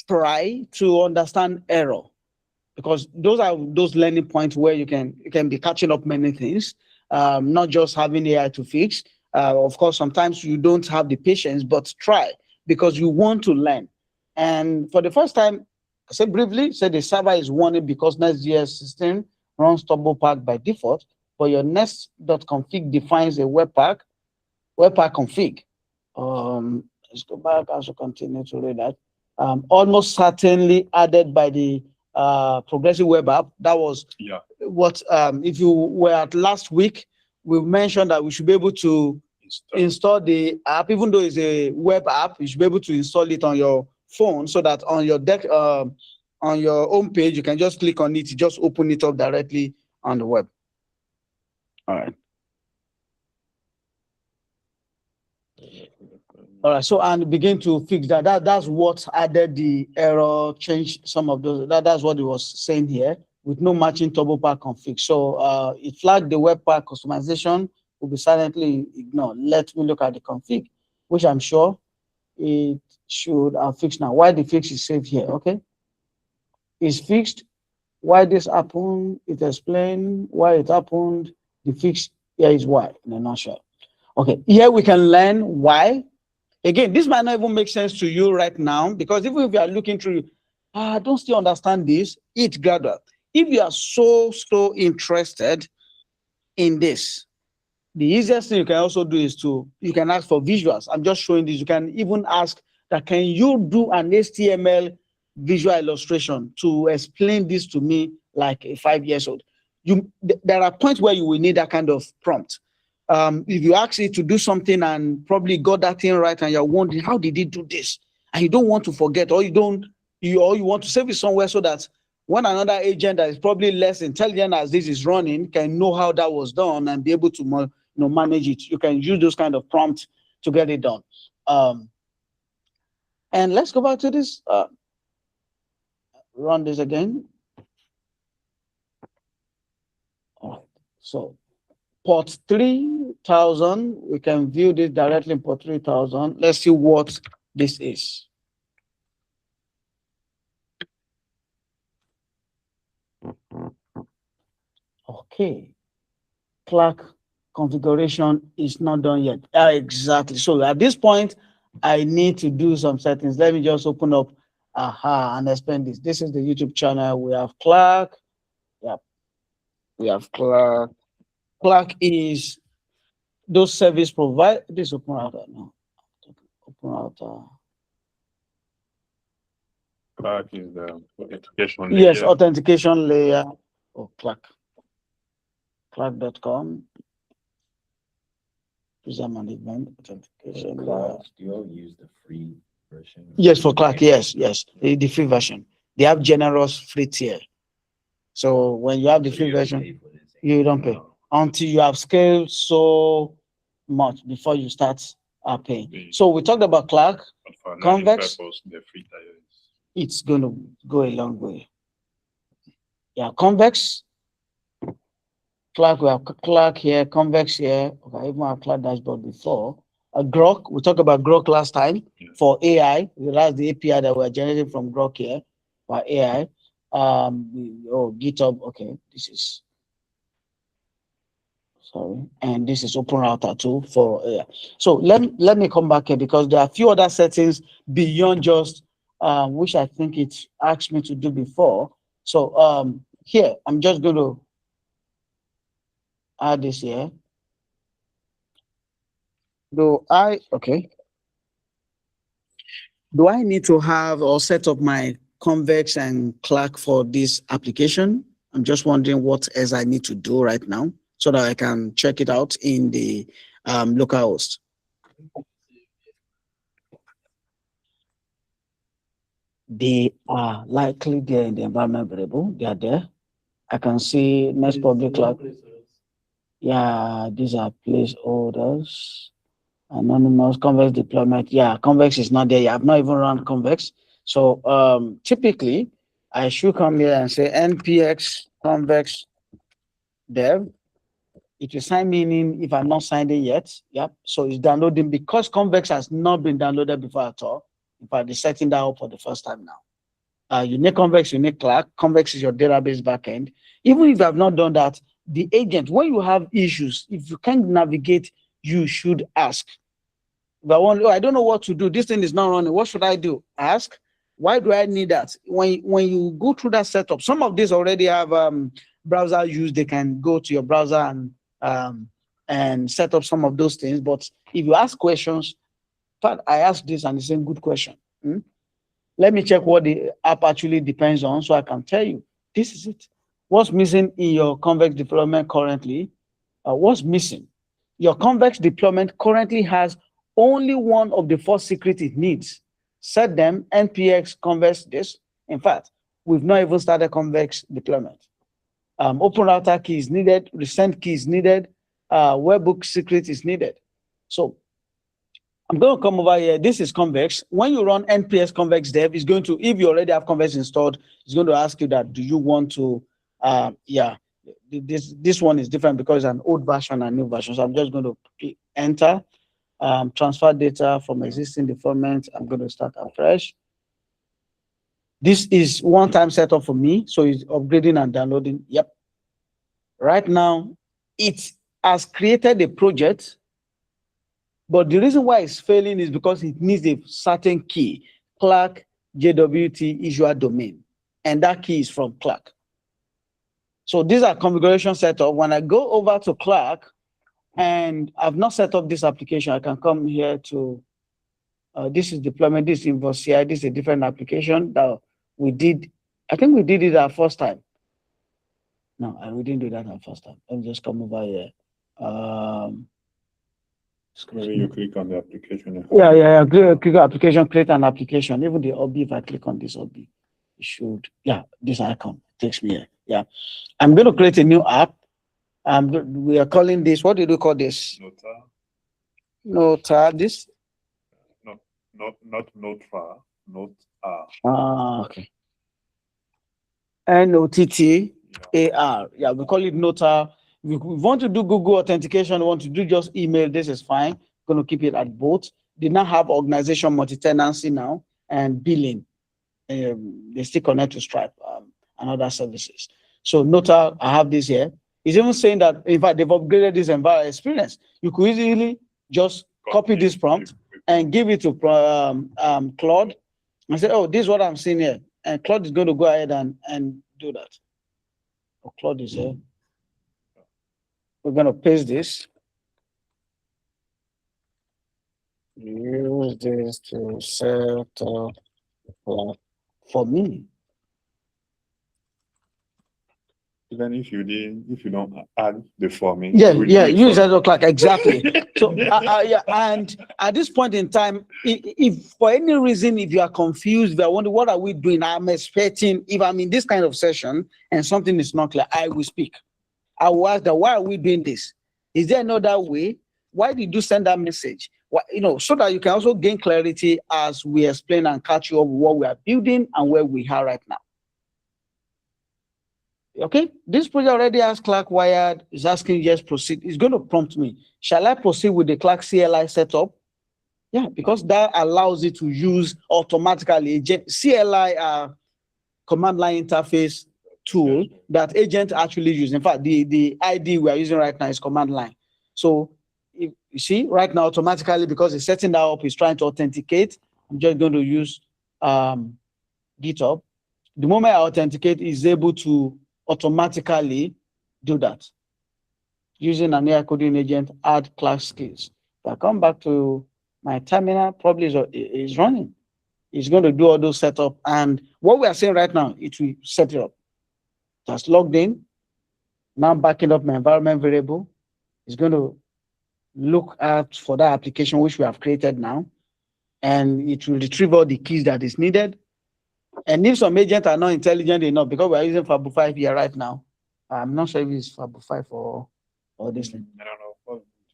try to understand error, because those are those learning points where you can be catching up many things, not just having AI to fix. Of course, sometimes you don't have the patience, but try, because you want to learn. And for the first time, I said briefly, the server is warning because Next.js system runs TurboPack by default, but your nest.config defines a webpack config. Let's go back as we continue to read that. Almost certainly added by the progressive web app. That was what, if you were at last week, we mentioned that we should be able to install the app, even though it's a web app, you should be able to install it on your phone so that on your deck, on your home page, you can just click on it, just open it up directly on the web. All right. All right, so and begin to fix that. That's what added the error, changed some of those. That's what it was saying here with no matching turbo pack config. So it flagged the web pack customization will be silently ignored. Let me look at the config, which I'm sure it should have fixed now. Why the fix is saved here? Okay, it's fixed. Why this happened? It explained why it happened. The fix here is why in a nutshell. Okay, here we can learn why. Again, this might not even make sense to you right now, because even if you are looking through, I don't still understand this, it's gradual. If you are so interested in this, the easiest thing you can also do is you can ask for visuals. I'm just showing this. You can even ask that, can you do an HTML visual illustration to explain this to me like a 5 years old? There are points where you will need that kind of prompt. If you ask it to do something and probably got that thing right, and you're wondering, how did it do this? And you don't want to forget, or you want to save it somewhere so that when another agent that is probably less intelligent as this is running can know how that was done and be able to manage it. You can use those kind of prompts to get it done. And let's go back to this. Run this again. All right. So port 3000, we can view this directly in port 3000. Let's see what this is. Okay. Clark configuration is not done yet. Exactly. So at this point, I need to do some settings. Let me just open up and explain this. This is the YouTube channel. We have Clark. Yep. We have Clark. Clark is those service provide this open router now. Open router. Clark is the authentication layer. Yes, layer. authentication layer. Oh, Clark. Clark.com. User management authentication. Do you all use the free version? Yes, for Clark. Yes, the free version. They have generous free tier. So when you have the free version, you don't pay until you have scaled so much before you start paying. So we talked about Clark, Convex. The free tier it's going to go a long way. Yeah, Convex, Clark, we have Clark here, Convex here. Okay, I even have Clark dashboard before. Grok, we talked about Grok last time for AI. That's the API that we're generating from Grok here for AI. GitHub, okay, this is, sorry, and this is Open Router too for AI. So let me come back here because there are a few other settings beyond just which I think it asked me to do before. So here, I'm just going to add this here. Do I need to have or set up my Convex and Clark for this application? I'm just wondering what else I need to do right now so that I can check it out in the local host. They are likely there in the environment variable. They are there. I can see next public cloud. Yeah, these are placeholders. Anonymous Convex deployment. Yeah, Convex is not there. I have not even run Convex. So typically, I should come here and say npx convex dev. It will sign me in if I'm not signed in yet. Yep. So it's downloading because Convex has not been downloaded before at all. In fact, they're setting that up for the first time now. You need Convex, you need Clark. Convex is your database backend. Even if you have not done that, the agent, when you have issues, if you can't navigate, you should ask. But I don't know what to do. This thing is not running. What should I do? Ask. Why do I need that? When you go through that setup, some of these already have browser use. They can go to your browser and set up some of those things. But if you ask questions, in fact, I asked this and it's a good question. Let me check what the app actually depends on so I can tell you. This is it. What's missing in your convex deployment currently? What's missing? Your convex deployment currently has only one of the 4 secrets it needs. Set them npx convex this. In fact, we've not even started convex deployment. Open router key is needed, recent key is needed, webhook secret is needed. So I'm going to come over here. This is convex. When you run nps convex dev, it's going to, if you already have convex installed, it's going to ask you that, do you want to, this one is different because it's an old version and new version. So I'm just going to click enter, transfer data from existing deployment. I'm going to start afresh. This is one-time setup for me. So it's upgrading and downloading. Yep. Right now, it has created a project. But the reason why it's failing is because it needs a certain key, Clark JWT issuer domain. And that key is from Clark. So these are configuration setup. When I go over to Clark and I've not set up this application, I can come here to, this is deployment, this is invoice CI, this is a different application that we did. I think we did it our first time. No, we didn't do that our first time. Let me just come over here. Maybe you click on the application. Yeah. Click on application, create an application. Even the OB, if I click on this OB, it should, this icon takes me here. Yeah. I'm going to create a new app. We are calling this, what did we call this? Nota, this? Not Nota, Okay. NOTTAR. Yeah, we call it Nota. If we want to do Google authentication, we want to do just email, this is fine. Going to keep it at both. They now have organization multi-tenancy now and billing. They still connect to Stripe and other services. So Nota, I have this here. It's even saying that, in fact, they've upgraded this environment experience. You could easily just copy this prompt and give it to Claude and say, oh, this is what I'm seeing here. And Claude is going to go ahead and do that. Oh, Claude is here. We're going to paste this. Use this to set up for me. Even if you don't add the forming. Use that o'clock exactly. So and at this point in time, if for any reason, if you are confused, if you are wondering what are we doing, I'm expecting, if I'm in this kind of session and something is not clear, I will speak. I will ask that, why are we doing this? Is there another way? Why did you send that message? So that you can also gain clarity as we explain and catch you up with what we are building and where we are right now. Okay, this project already has Clark wired. It's asking yes, proceed. It's going to prompt me. Shall I proceed with the Clark CLI setup? Yeah, because that allows it to use automatically CLI command line interface tool that agent actually use. In fact, the ID we are using right now is command line. So if you see right now automatically, because it's setting that up, it's trying to authenticate. I'm just going to use GitHub. The moment I authenticate, it's able to automatically do that using an AI coding agent. Add class skills. If I come back to my terminal, probably is running. It's going to do all those setup, and what we are saying right now, it will set it up. Just logged in. Now backing up my environment variable. It's going to look at for that application which we have created now, and it will retrieve all the keys that is needed. And if some agents are not intelligent enough, because we're using Fabu 5 here right now, I'm not sure if it's Fabu 5 or this thing. I don't know.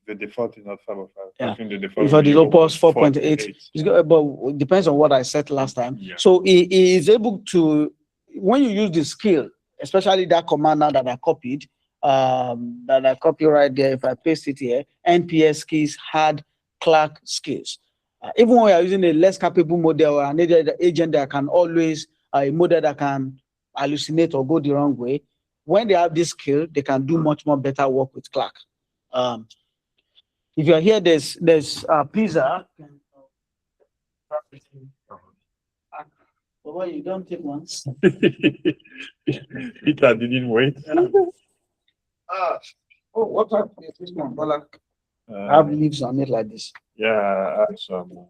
The default is not Fabu 5. Yeah. I think the default is Opus 4.8. But it depends on what I set last time. Yeah. So it is able to, when you use the skill, especially that command now that I copied, right there, if I paste it here, NPS keys, hard Clark skills. Even when we are using a less capable model or an agent that can always, a model that can hallucinate or go the wrong way, when they have this skill, they can do much more better work with Clark. If you're here, there's pizza. Well, you don't take one. Peter didn't wait. What type is this one? I have leaves on it like this. Yeah, I have some.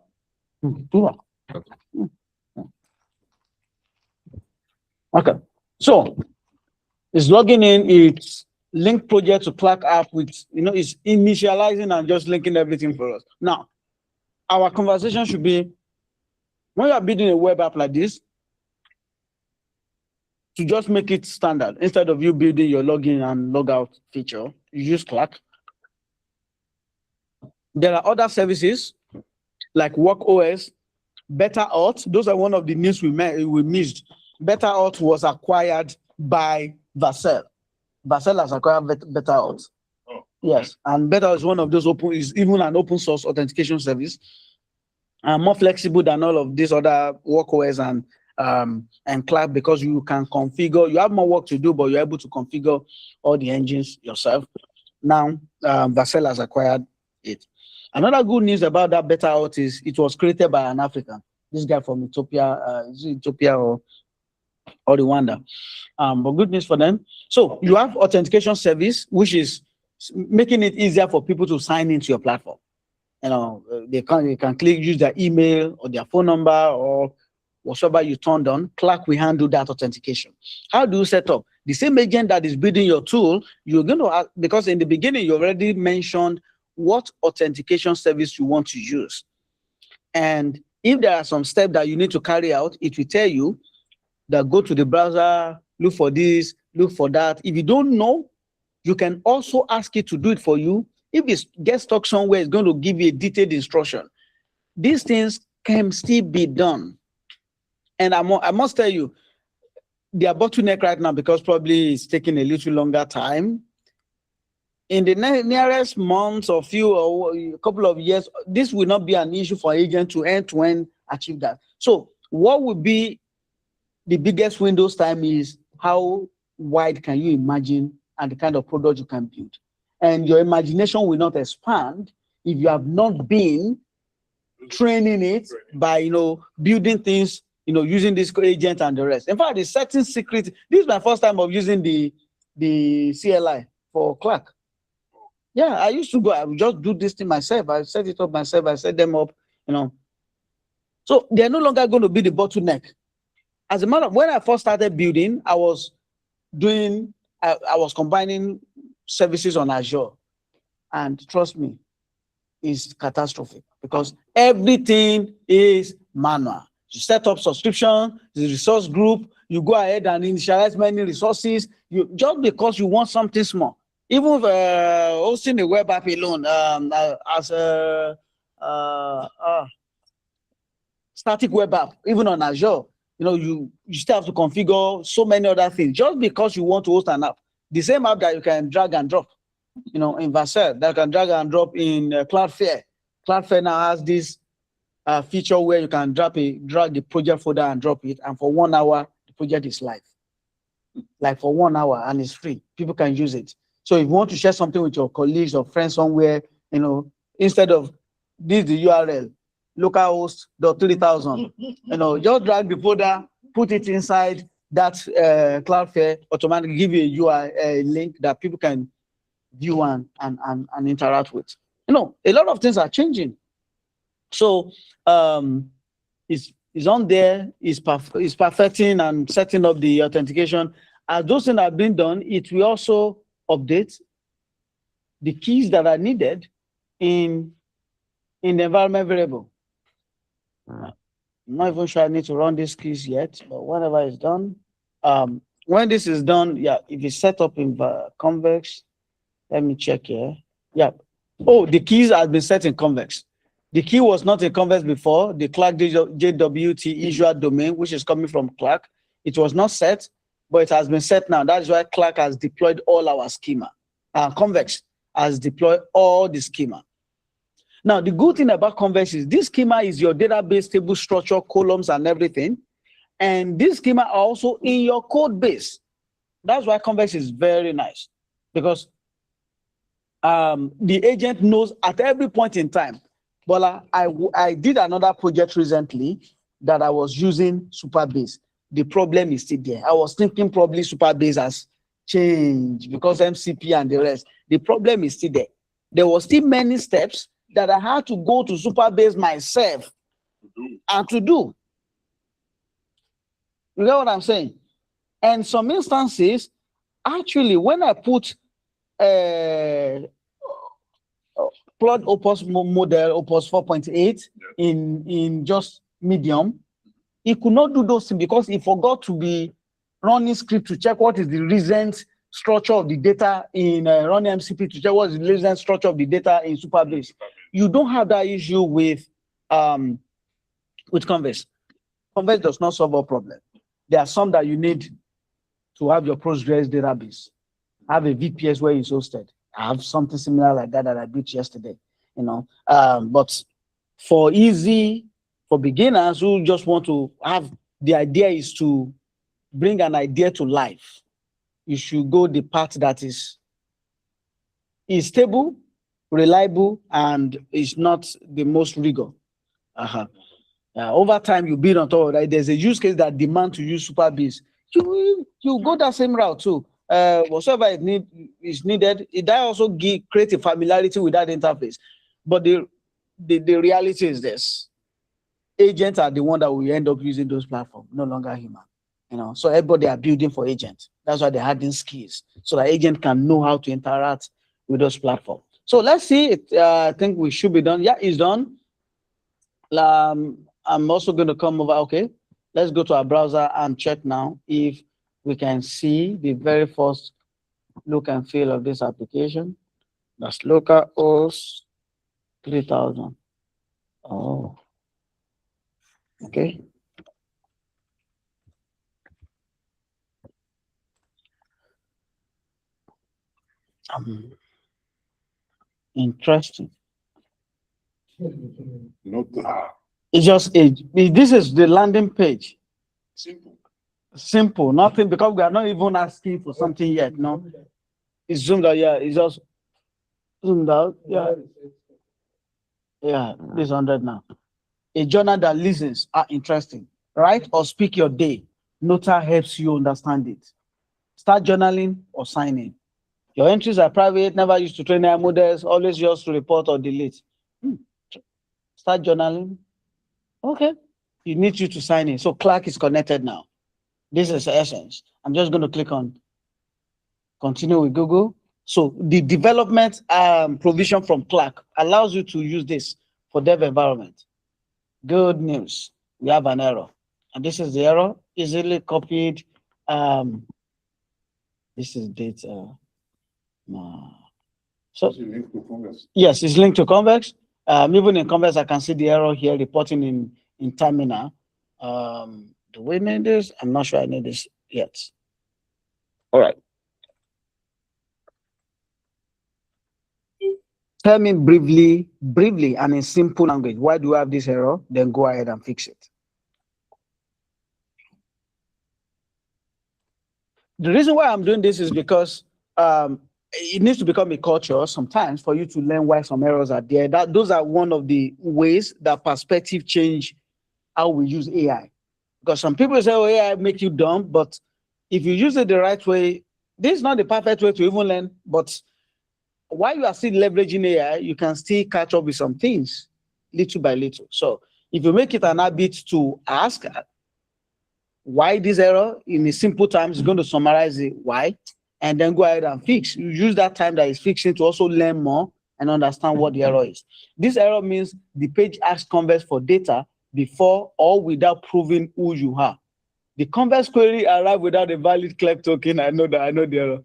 Okay. So it's logging in, it's link project to Clark app with, it's initializing and just linking everything for us. Now, our conversation should be, when you are building a web app like this, to just make it standard, instead of you building your login and logout feature, you use Clark. There are other services like WorkOS, Better Auth. Those are one of the news we missed. Better Auth was acquired by Vercel. Vercel has acquired Better Auth. Oh. Yes, and Better is one of those is even an open source authentication service, and more flexible than all of these other WorkOS and Clark, because you can configure. You have more work to do, but you're able to configure all the engines yourself. Now, Vercel has acquired it. Another good news about that Better Auth is it was created by an African. This guy from Ethiopia, is it Ethiopia or Rwanda? But good news for them. So you have authentication service, which is making it easier for people to sign into your platform. They can click, use their email or their phone number or whatever you turned on. Clark will handle that authentication. How do you set up? The same agent that is building your tool, you're going to ask, because in the beginning, you already mentioned what authentication service you want to use. And if there are some steps that you need to carry out, it will tell you that go to the browser, look for this, look for that. If you don't know, you can also ask it to do it for you. If it gets stuck somewhere, it's going to give you a detailed instruction. These things can still be done. And I must tell you, they are bottleneck right now because probably it's taking a little longer time. In the nearest months or a couple of years, this will not be an issue for agents to end-to-end achieve that. So what would be the biggest Windows time is how wide can you imagine and the kind of product you can build. And your imagination will not expand if you have not been training it by, building things, using this agent and the rest. In fact, the certain secret, this is my first time of using the CLI for Clark. Yeah, I used to go, I would just do this thing myself. I set it up myself, I set them up, So they're no longer going to be the bottleneck. As a matter of, when I first started building, I was combining services on Azure. And trust me, it's catastrophic because everything is manual. You set up subscription, the resource group, you go ahead and initialize many resources, just because you want something small. Even hosting a web app alone, as a static web app, even on Azure, you still have to configure so many other things just because you want to host an app. The same app that you can drag and drop, in Vercel, that can drag and drop in Cloudflare. Cloudflare now has this feature where you can drag the project folder and drop it, and for 1 hour, the project is live. Like for 1 hour, and it's free. People can use it. So if you want to share something with your colleagues or friends somewhere, instead of the URL, localhost.3000, just drag the folder, put it inside that Cloudflare, automatically give you a link that people can view and interact with. A lot of things are changing. So it's on there, it's perfecting and setting up the authentication. As those things have been done, it will also update the keys that are needed in the environment variable. I'm not even sure I need to run these keys yet, but whenever it's done, when this is done, yeah, if it's set up in Convex, let me check here. Yeah. Oh, the keys have been set in Convex. The key was not in Convex before. The Clark JWT usual domain, which is coming from Clark, it was not set, but it has been set now. That is why Clark has deployed all our schema. Convex has deployed all the schema. Now, the good thing about Convex is this schema is your database table structure, columns, and everything. And this schema are also in your code base. That's why Convex is very nice, because the agent knows at every point in time. Bola, I did another project recently that I was using Supabase. The problem is still there. I was thinking probably Supabase has changed because MCP and the rest. The problem is still there. There were still many steps that I had to go to Supabase myself and to do. You know what I'm saying? And some instances, actually, when I put Plot Opus model, Opus 4.8 in just medium, he could not do those things because he forgot to be running script to check what is the recent structure of the data in running MCP to check what is the recent structure of the data in Supabase. You don't have that issue with Converse. Converse does not solve all problems. There are some that you need to have your Postgres database. Have a VPS where it's hosted. I have something similar like that I built yesterday, you know. But for beginners who just want to have, the idea is to bring an idea to life. You should go the path that is stable, reliable, and is not the most rigor. Over time, you build on top of that. There's a use case that demand to use Supabase. You go that same route too. Whatever is needed, that also create a familiarity with that interface. But the reality is this: agents are the one that will end up using those platforms, no longer human. You know, so everybody are building for agents. That's why they're adding skills so that agent can know how to interact with those platforms. So let's see. I think we should be done. Yeah, it's done. I'm also going to come over. Okay, let's go to our browser and check now if we can see the very first look and feel of this application. That's localhost 3000. Oh, okay. Interesting. It's just this is the landing page. Simple, nothing, because we are not even asking for something yet. No, it's zoomed out. Yeah, it's just zoomed out. Yeah, this 100 now. A journal that listens are interesting. Write or speak your day. Nota helps you understand it. Start journaling or signing. Your entries are private, never used to train AI models, always used to report or delete. Start journaling. Okay. It needs you to sign in. So Clark is connected now. This is Essence. I'm just going to click on continue with Google. So the development provision from Clark allows you to use this for dev environment. Good news. We have an error. And this is the error. Easily copied. This is data. So yes, it's linked to Convex. Even in Convex, I can see the error here reporting in terminal. Do we need this? I'm not sure I need this yet. All right. Tell me briefly, and in simple language, why do you have this error? Then go ahead and fix it. The reason why I'm doing this is because it needs to become a culture sometimes for you to learn why some errors are there. Those are one of the ways that perspective change how we use AI. Because some people say, oh, AI make you dumb, but if you use it the right way, this is not the perfect way to even learn, but while you are still leveraging AI, you can still catch up with some things little by little. So if you make it an habit to ask why this error in a simple terms, it's going to summarize it why, and then go ahead and fix. You use that time that is fixing to also learn more and understand what the error is. This error means the page asks Converse for data before or without proving who you are. The Converse query arrived without a valid Clerk token. I know the error.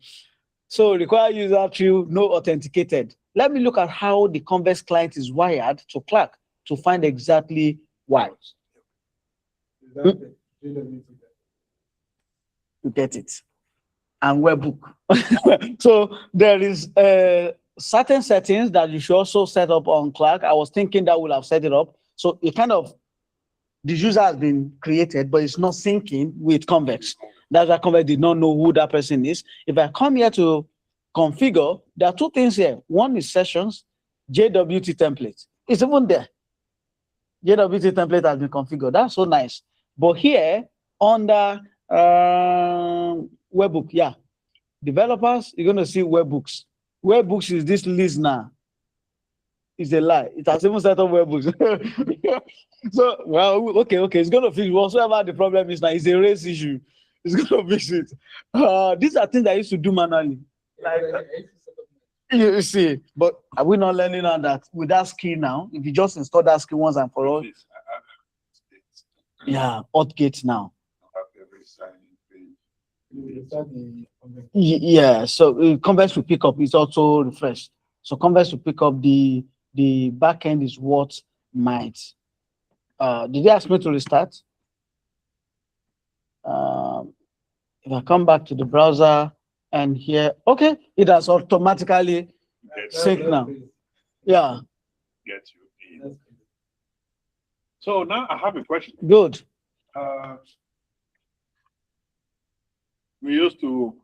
So require user through no authenticated. Let me look at how the Converse client is wired to Clerk to find exactly why. You get it. And webbook. So there is certain settings that you should also set up on Clark. I was thinking that we'll have set it up. So it kind of, the user has been created, but it's not syncing with Convex. That's why Convex did not know who that person is. If I come here to configure, there are two things here. One is sessions, JWT template. It's even there. JWT template has been configured. That's so nice. But here, under webbook, yeah. Developers, you're going to see webbooks. Webbooks is this listener. It's a lie. It has even set up webbooks. So, well, okay. It's going to fix whatsoever the problem is now. It's a race issue. It's gonna fix it. These are things that I used to do manually. Like, you see, but are we not learning now that with that skill now, if you just install that skill once and for all, yeah, Auth gate now. Yeah, so Converse will pick up, it's also refreshed. So Converse will pick up the back end is what might. Did they ask me to restart? If I come back to the browser and here, okay, it has automatically synced now. Yeah. Get you in. So now I have a question. Good. We used to.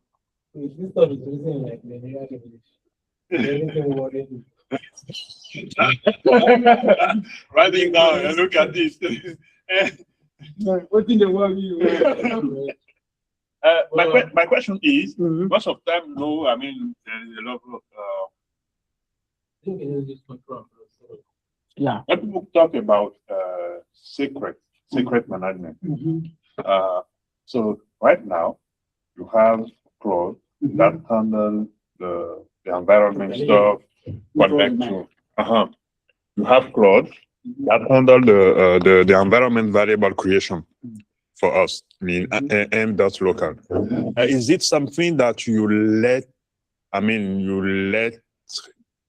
Writing down and look at this. What in the world you? My question is, most of time, no, I mean, there is a lot of yeah. when people talk about secret management. So right now, you have Claude that handle the environment stuff, connect to. You have Claude that handle the environment variable creation for us in m.local. Is it something that you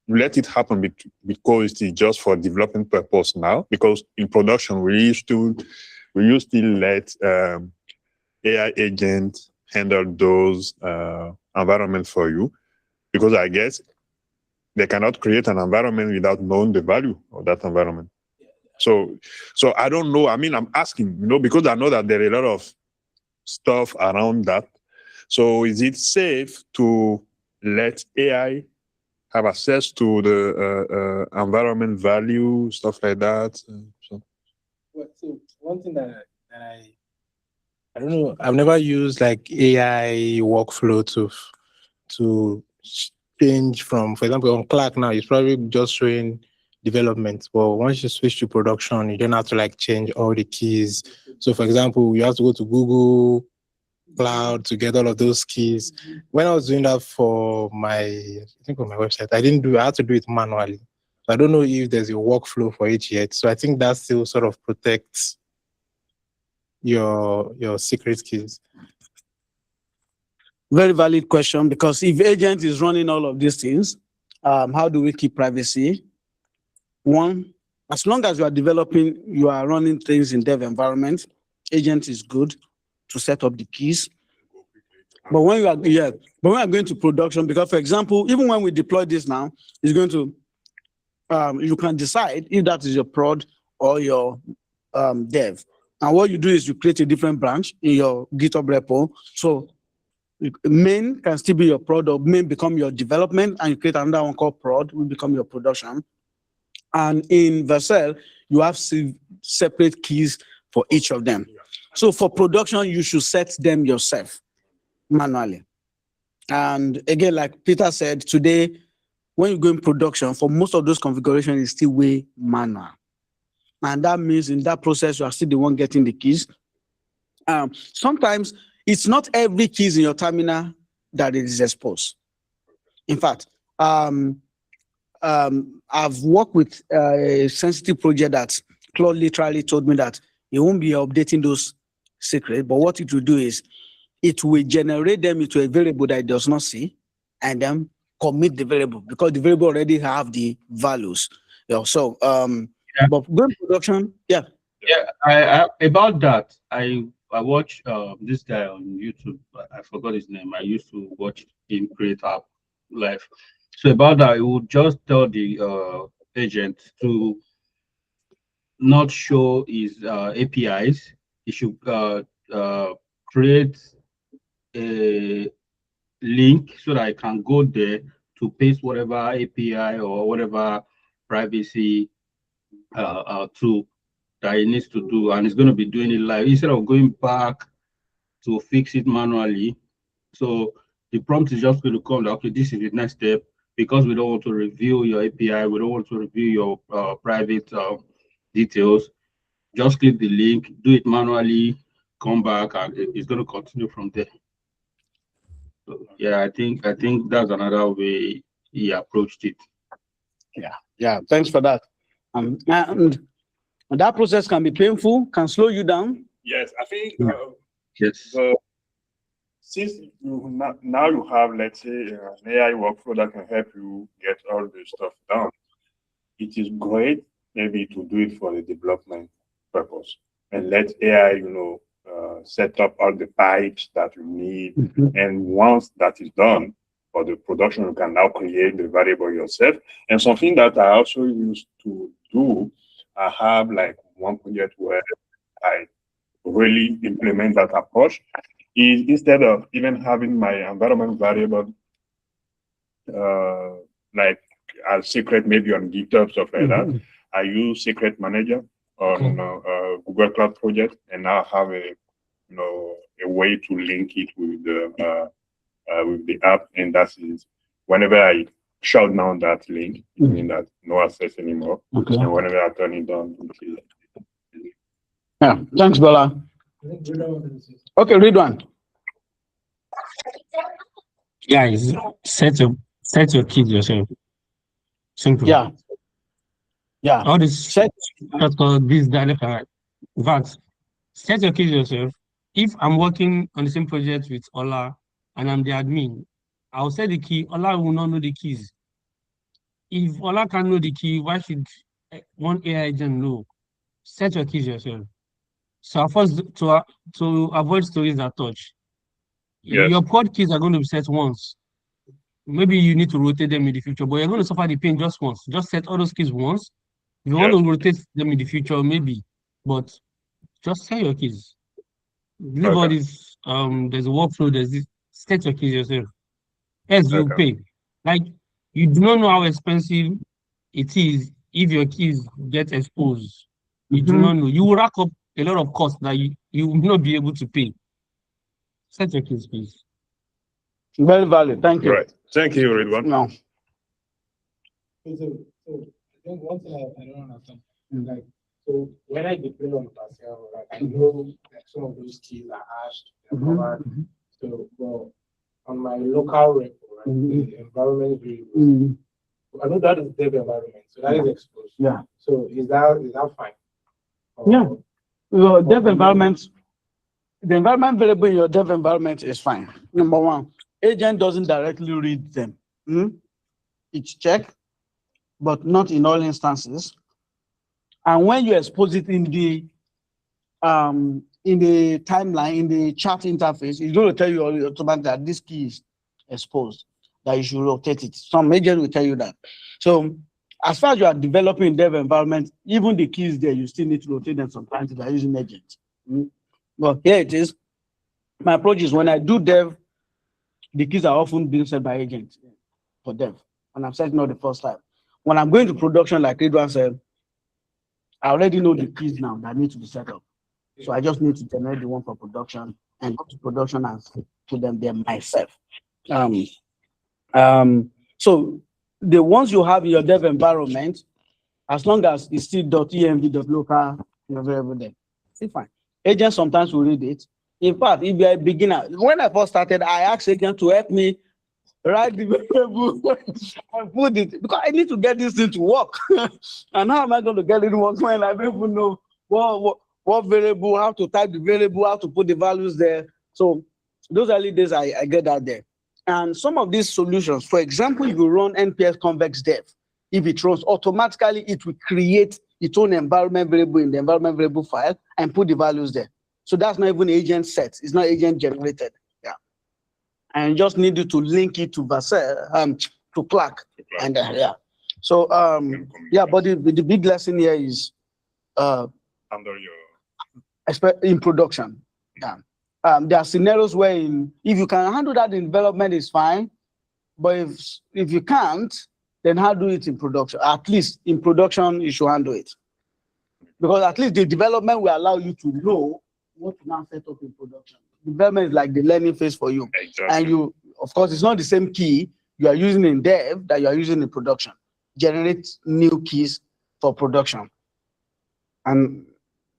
let it happen because it is just for development purpose now? Because in production, we used to let AI agents handle those environments for you, because I guess they cannot create an environment without knowing the value of that environment. So I don't know. I mean, I'm asking, because I know that there are a lot of stuff around that. So is it safe to let AI have access to the environment value, stuff like that? So one thing that I don't know, I've never used like AI workflow to change from, for example, on Clark now, it's probably just showing development. But once you switch to production, you don't have to like change all the keys. So for example, you have to go to Google Cloud to get all of those keys. When I was doing that for on my website, I had to do it manually. So I don't know if there's a workflow for it yet. So I think that still sort of protects your secret keys. Very valid question, because if agent is running all of these things, how do we keep privacy? One, as long as you are developing, you are running things in dev environment, agent is good to set up the keys. But when you are going to production, because for example, even when we deploy this now, it's going to you can decide if that is your prod or your dev. And what you do is you create a different branch in your GitHub repo. So main can still be your prod, or main become your development, and you create another one called prod, will become your production. And in Vercel, you have separate keys for each of them. So for production, you should set them yourself manually. And again, like Peter said, today, when you go in production, for most of those configurations, it's still way manual. And that means in that process, you are still the one getting the keys. Sometimes it's not every keys in your terminal that is exposed. In fact, I've worked with a sensitive project that Claude literally told me that he won't be updating those secrets, but what it will do is it will generate them into a variable that it does not see, and then commit the variable, because the variable already have the values. So, but going production, yeah. I about that, I watch this guy on YouTube. I forgot his name. I used to watch him create app live. So about that, he would just tell the agent to not show his APIs. He should create a link so that I can go there to paste whatever API or whatever privacy tool that he needs to do, and he's going to be doing it live instead of going back to fix it manually. So the prompt is just going to come, okay, this is the next step, because we don't want to review your API, we don't want to review your private details. Just click the link, do it manually, come back, and it's going to continue from there. So, yeah, I think that's another way he approached it. Yeah, thanks for that. And that process can be painful, can slow you down. Yes, I think Yes. since now you have, let's say, an AI workflow that can help you get all the stuff done, it is great maybe to do it for the development purpose and let AI, set up all the pipes that you need. And once that is done for the production, you can now create the variable yourself. And something that I also used to do, I have like one project where I really implement that approach is instead of even having my environment variable like a secret maybe on GitHub, stuff like that, I use Secret Manager on Google Cloud Project, and now have a way to link it with the app, and that is whenever I shut down that link, meaning that no access anymore, and whenever I turn it on, Yeah, thanks, Bola. Okay, read one. Guys, set your kids yourself. Simple. Yeah. All this this dialect. In fact, set your kids yourself. If I'm working on the same project with Ola and I'm the admin, I'll set the key. Ola will not know the keys. If Ola can know the key, why should one AI agent know? Set your keys yourself. So first, to avoid stories that touch, your pod keys are going to be set once. Maybe you need to rotate them in the future, but you're going to suffer the pain just once. Just set all those keys once. If you want to rotate them in the future, maybe, but just set your keys. Leave all this. There's a workflow. There's this. Set your keys yourself. Yes, you pay. Like, you do not know how expensive it is if your keys get exposed. You do not know. You will rack up a lot of costs that you will not be able to pay. Set your keys, please. Very valid. Thank you. Right. Thank you, Ridwan. No. So I think one thing I don't understand, like, so when I deploy on Pascal, like, I know that some of those keys are hashed, they're covered. So, well, on my local repo, right, the environment variable, I know that is dev environment, so that is exposed. Yeah. So is that fine? Yeah. Your dev environment, the environment variable in your dev environment is fine. Number one, agent doesn't directly read them. It's checked, but not in all instances. And when you expose it in the timeline, in the chat interface, it's going to tell you automatically that this key is exposed, that you should rotate it. Some agent will tell you that. So as far as you are developing dev environment, even the keys there, you still need to rotate them sometimes if you are using agents. But here it is. My approach is when I do dev, the keys are often being set by agents for dev. And I'm setting up the first time. When I'm going to production, like Ridwan said, I already know the keys now that need to be set up. So I just need to generate the one for production and go to production and put them there myself. So the ones you have in your dev environment, as long as it's still .env.local, you're very there. It's fine. Agents sometimes will read it. In fact, if you're a beginner, when I first started, I asked agent to help me write the variable and put it, because I need to get this thing to work. And how am I going to get it to work when I don't even know what variable, how to type the variable, how to put the values there? So those early days, I get that there. And some of these solutions, for example, if you run NPS convex dev, if it runs automatically, it will create its own environment variable in the environment variable file and put the values there. So that's not even agent set. It's not agent generated. Yeah. And just need you to link it to Vercel, to Clark. And yeah. So yeah, but the big lesson here is under your in production. Yeah. There are scenarios where if you can handle that in development, is fine. But if you can't, then how do it in production? At least in production, you should handle it. Because at least the development will allow you to know what to now set up in production. Development is like the learning phase for you. Exactly. And you, of course, it's not the same key you are using in dev that you are using in production. Generate new keys for production. And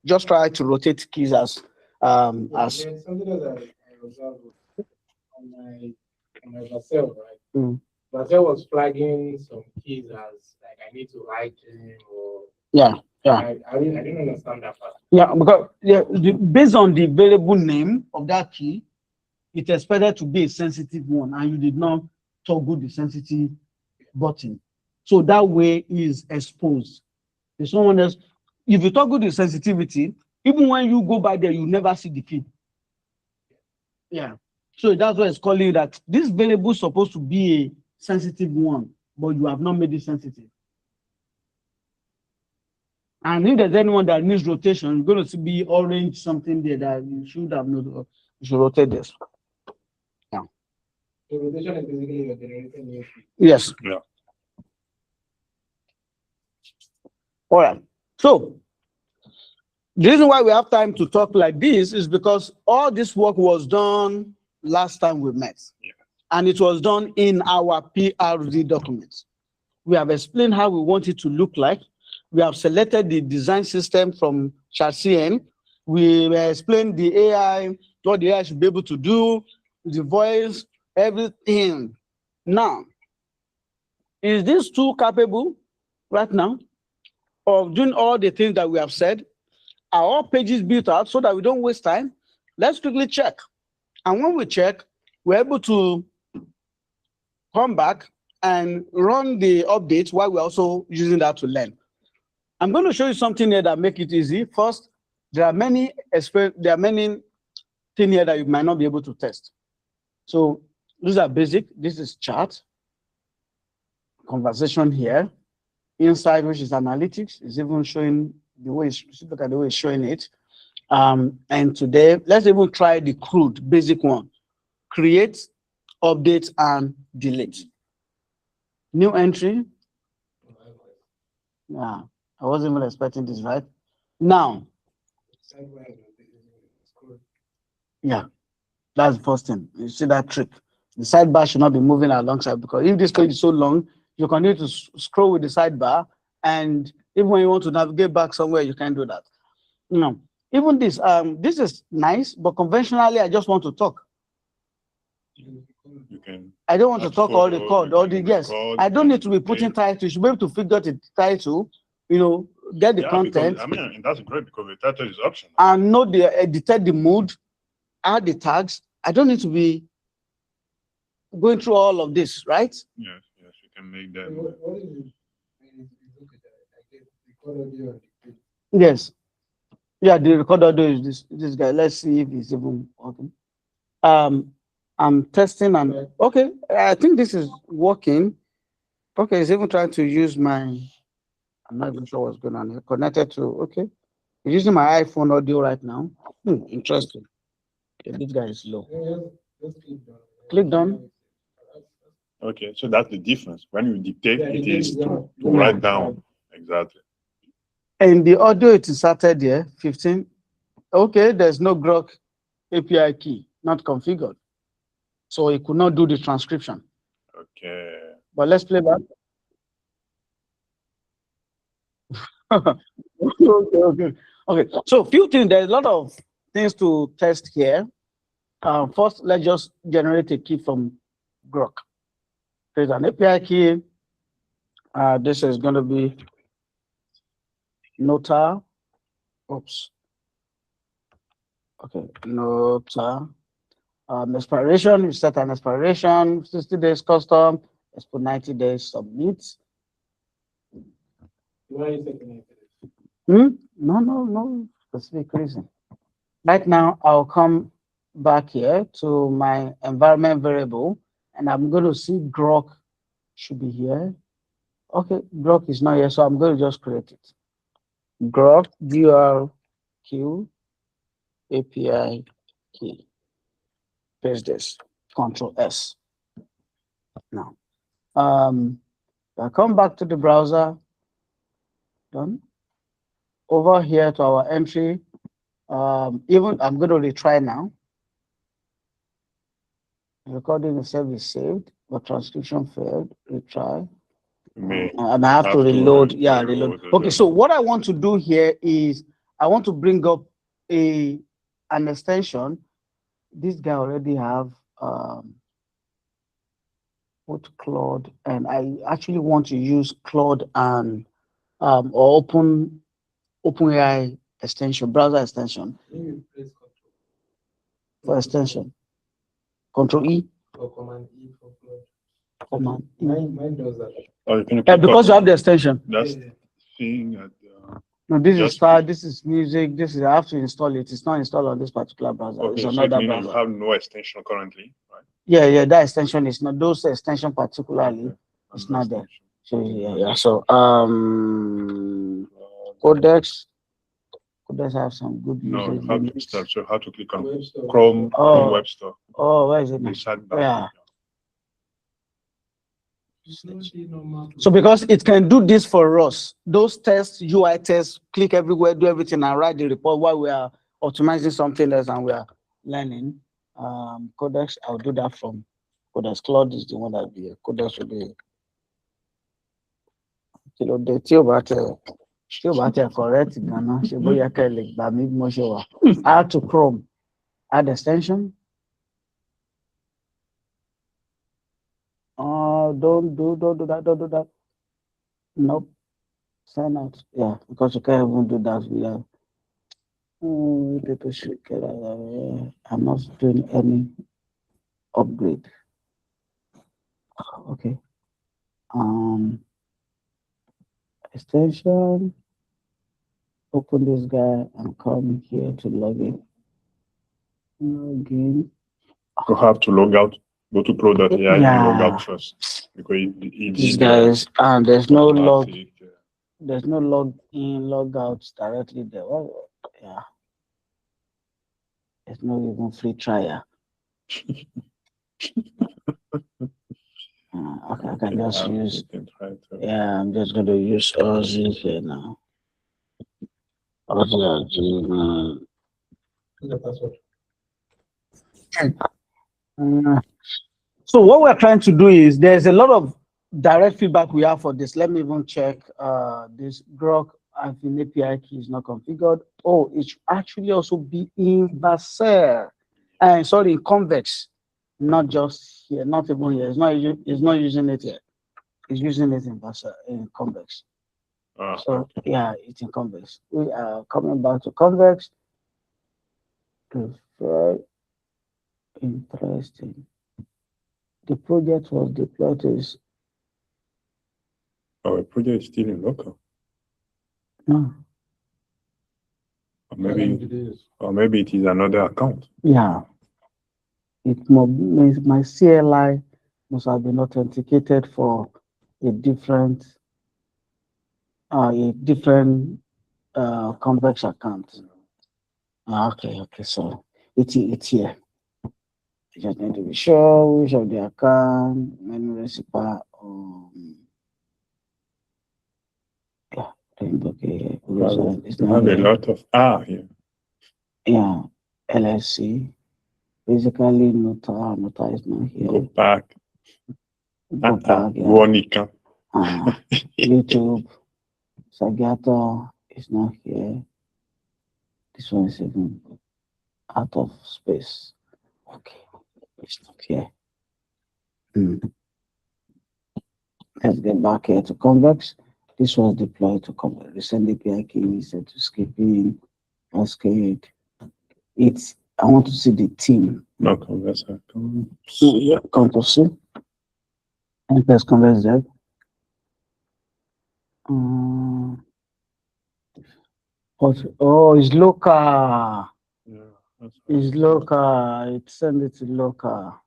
just try to rotate keys as as There's something that I observed on my Vassell, right? Mm. Vassell was flagging some keys as like I need to write them or yeah. I didn't understand that part. Yeah, because based on the variable name of that key, it expected to be a sensitive one, and you did not toggle the sensitive button. So that way is exposed. If someone else, if you toggle the sensitivity, even when you go back there, you never see the key. Yeah. So that's why it's calling that this variable is supposed to be a sensitive one, but you have not made it sensitive. And if there's anyone that needs rotation, you're going to be orange something there that you should have not. You should rotate this. The rotation is basically your generator new key. Yes. Yeah. All right. So the reason why we have time to talk like this is because all this work was done last time we met. Yeah. And it was done in our PRD documents. We have explained how we want it to look like. We have selected the design system from ChatCN. We explained the AI, what the AI should be able to do, the voice, everything. Now, is this tool capable right now of doing all the things that we have said? Are all pages built out so that we don't waste time? Let's quickly check. And when we check, we're able to come back and run the updates while we're also using that to learn. I'm going to show you something here that make it easy. First, there are many things here that you might not be able to test. So these are basic. This is chat, conversation here, inside, which is analytics, is even showing the way. Look at the way it's showing it. And today, let's even try the crude basic one: create, update, and delete. New entry. Yeah, I wasn't even expecting this, right? Now, yeah, that's the first thing. You see that trick. The sidebar should not be moving alongside, because if this page is so long, you continue to scroll with the sidebar, and even when you want to navigate back somewhere, you can't do that. No, even this is nice, but conventionally, I just want to talk. You can. I don't want to talk all the code, all the yes. record, I don't need to be putting title. You should be able to figure out the title, get the content. Because, I mean, that's great because the title is optional. And know the detect the mood, add the tags. I don't need to be going through all of this, right? Yes, you can make that. What is it? Record audio and the Yes. Yeah, the record audio is this guy. Let's see if it's even working. I'm testing and okay, I think this is working. Okay, it's even trying to use I'm not even sure what's going on here. Connected to okay. I'm using my iPhone audio right now. Interesting. Okay, this guy is low. Just click done. Click done. Okay, so that's the difference. When you dictate, Yeah, it the is date to is down. write down. Exactly. And the audio it inserted there, 15. Okay, there's no Grok API key, not configured. So it could not do the transcription. Okay. But let's play back. Okay. So few things, there's a lot of things to test here. First, let's just generate a key from Grok. There's an API key. This is going to be Nota. Oops. Okay, Nota. Expiration, you set an expiration, 60 days custom, let's put 90 days submit. Why is it? No specific reason. Right now, I'll come back here to my environment variable, and I'm going to see Grok should be here. Okay, Grok is not here, so I'm going to just create it. Grok GRQ API key. Paste this. Control S. Now, I come back to the browser. Done. Over here to our entry. Even I'm going to retry now. Recording itself is saved, but transcription failed. Retry. And I have to reload. Yeah, reload. Okay, so what I want to do here is I want to bring up a an extension. This guy already have both Claude, and I actually want to use Claude and or OpenAI extension, browser extension Maybe press for extension. Control E, or Command E for Claude. Command E. Mine does that. Or you can Yeah, click because you on have the extension. that's Yeah. thing at No, this is Just style, click. this is music, this is I have to install it. It's not installed on this particular browser. It's okay, so it another means you browser. have no extension currently, right? Yeah, that extension is not those extension particularly. Okay. It's No not there. extension. So yeah. So Codex have some good No, usage you have to limits. install. So you have to click on Web store. Chrome Oh. Web Store. Oh, where is it now? The sidebar. Yeah. Claude E normal. So because it can do this for us, those tests, UI tests, click everywhere, do everything, and write the report while we are optimizing something else and we are learning. Codex, I'll do that from Codex. Claude is the one that be Codex will be. Tí o bá tẹ correct gan-an, ṣe bóyá kẹ́ ẹ lè gbà mí bí mo ṣe wà. Add to Chrome, add extension. Don't do that. Nope. Sign out. Yeah, because you can't even do that without. People should get out of here. I'm not doing any upgrade. Okay. Extension. Open this guy and come here to log in. Login. You have to log out. Go to pro.ai and log Yeah. out first because it These did, guys, and there's no log. automatic, There's no log in, log out directly there. Well, yeah. There's no even free trial. Okay, I can just use. Yeah, I'm just going to use Aussie here now. Aussie. The password. So what we're trying to do is there's a lot of direct feedback we have for this. Let me even check this Grok API key is not configured. Oh, it should actually also be in Vercel. Sorry, in Convex, not just here, not even here. It's not using it here. It's using it in Vercel, in Convex. So yeah, it's in Convex. We are coming back to Convex. Interesting. The project was deployed is. Our project is still in local. No. Or maybe it is another account. Yeah. It means my CLI must have been authenticated for a different Convex account. Okay, so it's here. I just need to be sure which of the account, menu recipe, yeah, okay. It's have a lot of here. Yeah, LLC. Basically, Nota is not here. Go back. Go back, yeah. Wonica. YouTube. Sagato is not here. This one is even out of space. Okay, it's not here. Let's get back here to Convex. This was deployed to Convex. Recent API key set to skipping, cascade. I want to see the team. No Convex. Yeah, Control C. And press Convex dev. It's local. Yeah, It's local. It send it to local.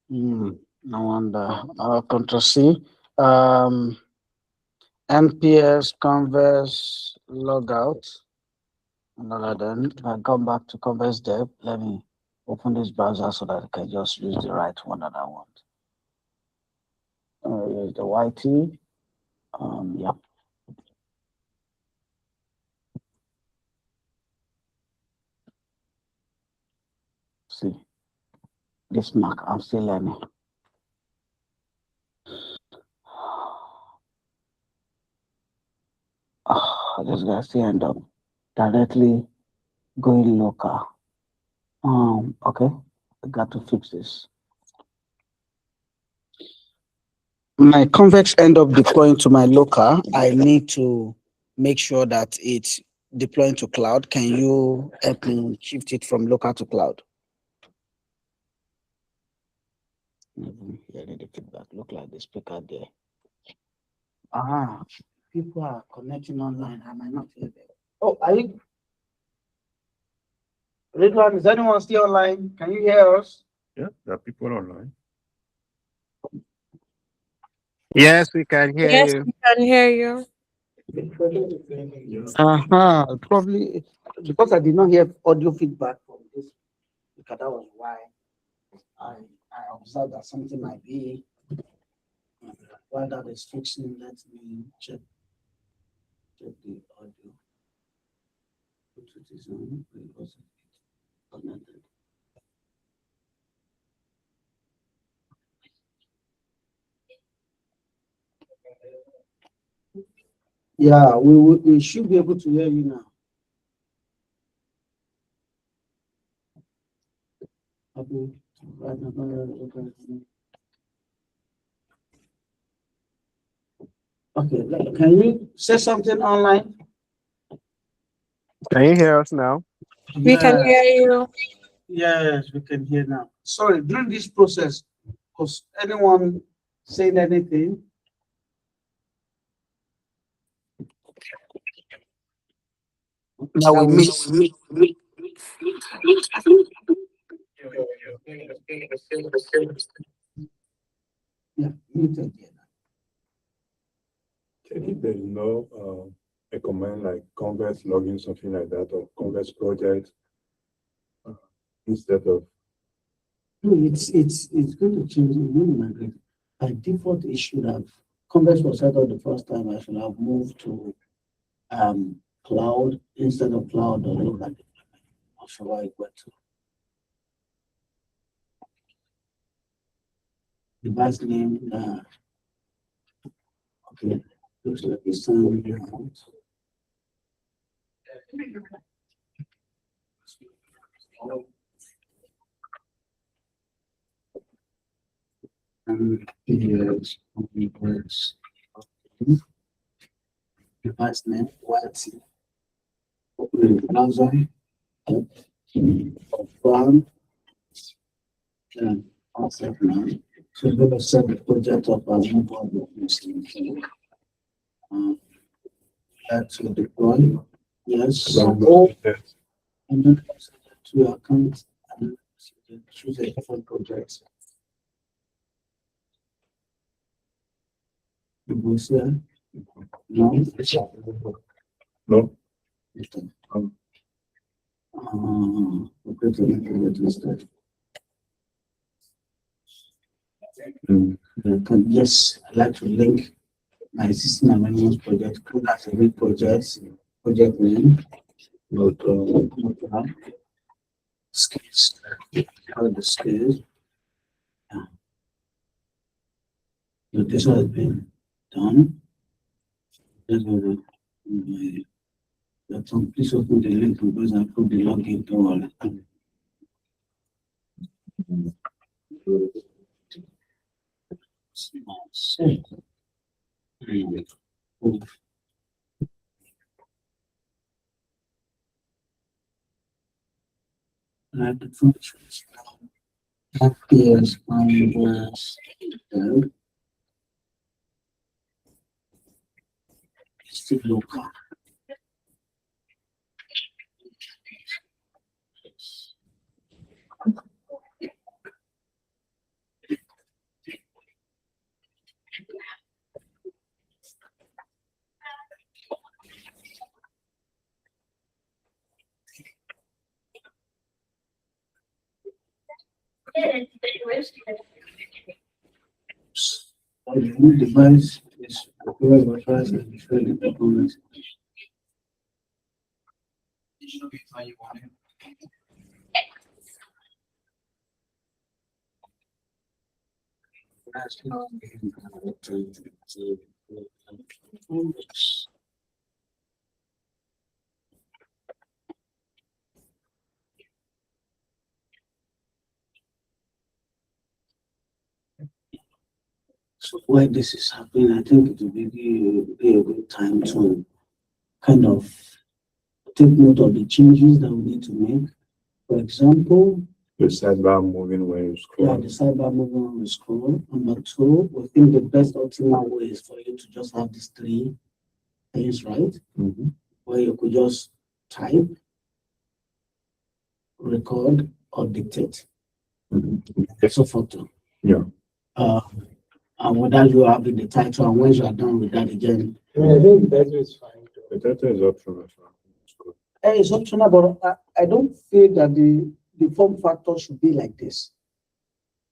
No wonder. Control C. NPS Converse logout. And then I come back to Converse dev. Let me open this browser so that I can just use the right one that I want. Here's the YT. Yeah. See, this Mac, I'm still learning. This guy still end up directly going local. Okay, I got to fix this. My convex end up deploying to my local. I need to make sure that it's deploying to cloud. Can you help me shift it from local to cloud? Hearing the feedback. Look like the speaker there. People are connecting online. I might not hear them. Oh, are you? Ridwan, is anyone still online? Can you hear us? Yeah, there are people online. Yes, we can hear Yes, you. we can hear you. Probably because I did not hear audio feedback from this, because that was why I observed that something might be while that is fixing. Let me check the audio. It is on. It was connected. Yeah, we should be able to hear you now. Okay, can you say something online? Can you hear us now? We can hear you. Yes, we can hear now. Sorry, during this process, was anyone saying anything? That we miss. Yeah, muted. If there is no a command like converse login, something like that, or converse project, instead of No, it's going to change in migrate. By default, it should have Converse was set up the first time. I should have moved to cloud instead of cloud or local deployment. Or should I go to device name? Okay, looks like it's time. Yes, device name, what? Open the browser, confirm, and accept now. So we're going to set the project up as mobile business. To deploy, yes. And then to your account and choose a different project. You go here. No. no. Okay, to make it instead. Yes, I'd like to link my existing amendments project, put as a new project name, but skills, how the skills. Yeah. So this has been done. Let's go to my laptop. Please open the link because I put the login to all. The functions appears on the tab. It's the local. The new device is advertised and fairly performance. So why this is happening, I think it will be a good time to kind of take note of the changes that we need to make. For example, The sidebar moving when you yeah, scroll. the sidebar moving on the scroll. Number two, we think the best optimal way is for you to just have these three things, right? Mhm. Where you could just type, record, or dictate. So photo. Yeah. And without you having the title, and once you are done with that again, I think that is fine. The data is optional as well. It's good. it's optional, but I don't feel that the form factor should be like this.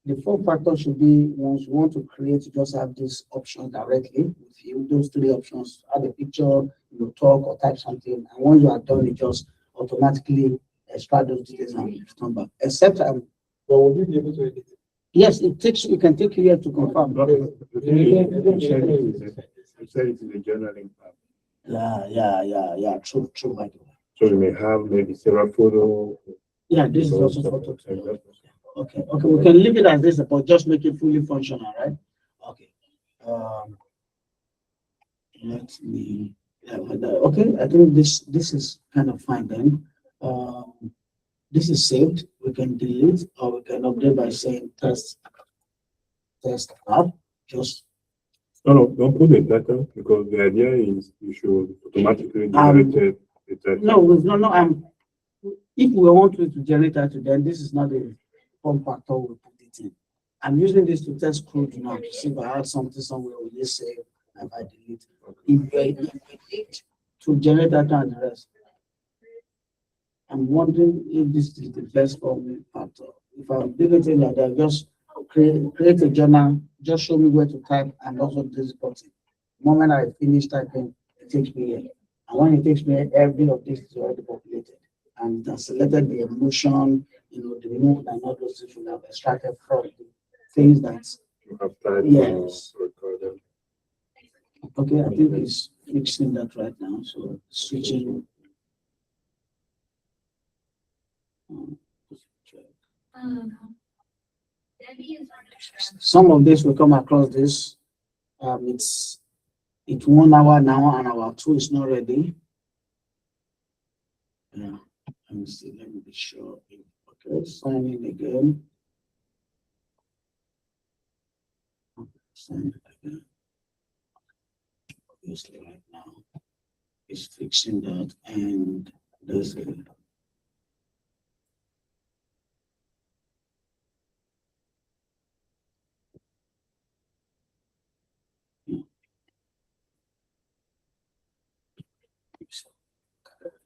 The form factor should be once you want to create, you just have this option directly with you. Those three options: add a picture, talk or type something. And once you are done, it just automatically extract those details and return back. Except But will you be able to edit it? yes, it can take you here to confirm. The thing is, you said it is a journaling app. Yeah. True, by the way. So you may have maybe several photos. Yeah, this is also photo. Okay, we can leave it as this, but just make it fully functional, right? Okay. Let me. Okay, I think this is kind of fine then. This is saved. We can delete or we can update by saying test app. Just No, don't put the data because the idea is you should automatically generate the data. no. If we want to generate that, then this is not the form factor we put it in. I'm using this to test code now to see if I had something somewhere we just save and I delete. If we need to generate data and the rest, I'm wondering if this is the best form factor. If I'm deleting like that, just create a journal, just show me where to type and also this button. The moment I finish typing, it takes me here. And when it takes me here, every of this is already populated. And it has selected the emotion, the mood and all those things we have extracted from the things that You have typed yes. recorded. Okay, I think it's fixing that right now. So switching. Some of this will come across this. It's 1 hour now and hour 2 is not ready. Yeah, let me see. Let me be sure. Okay, sign in again. Sign in again. Obviously, right now it's fixing that, and there's a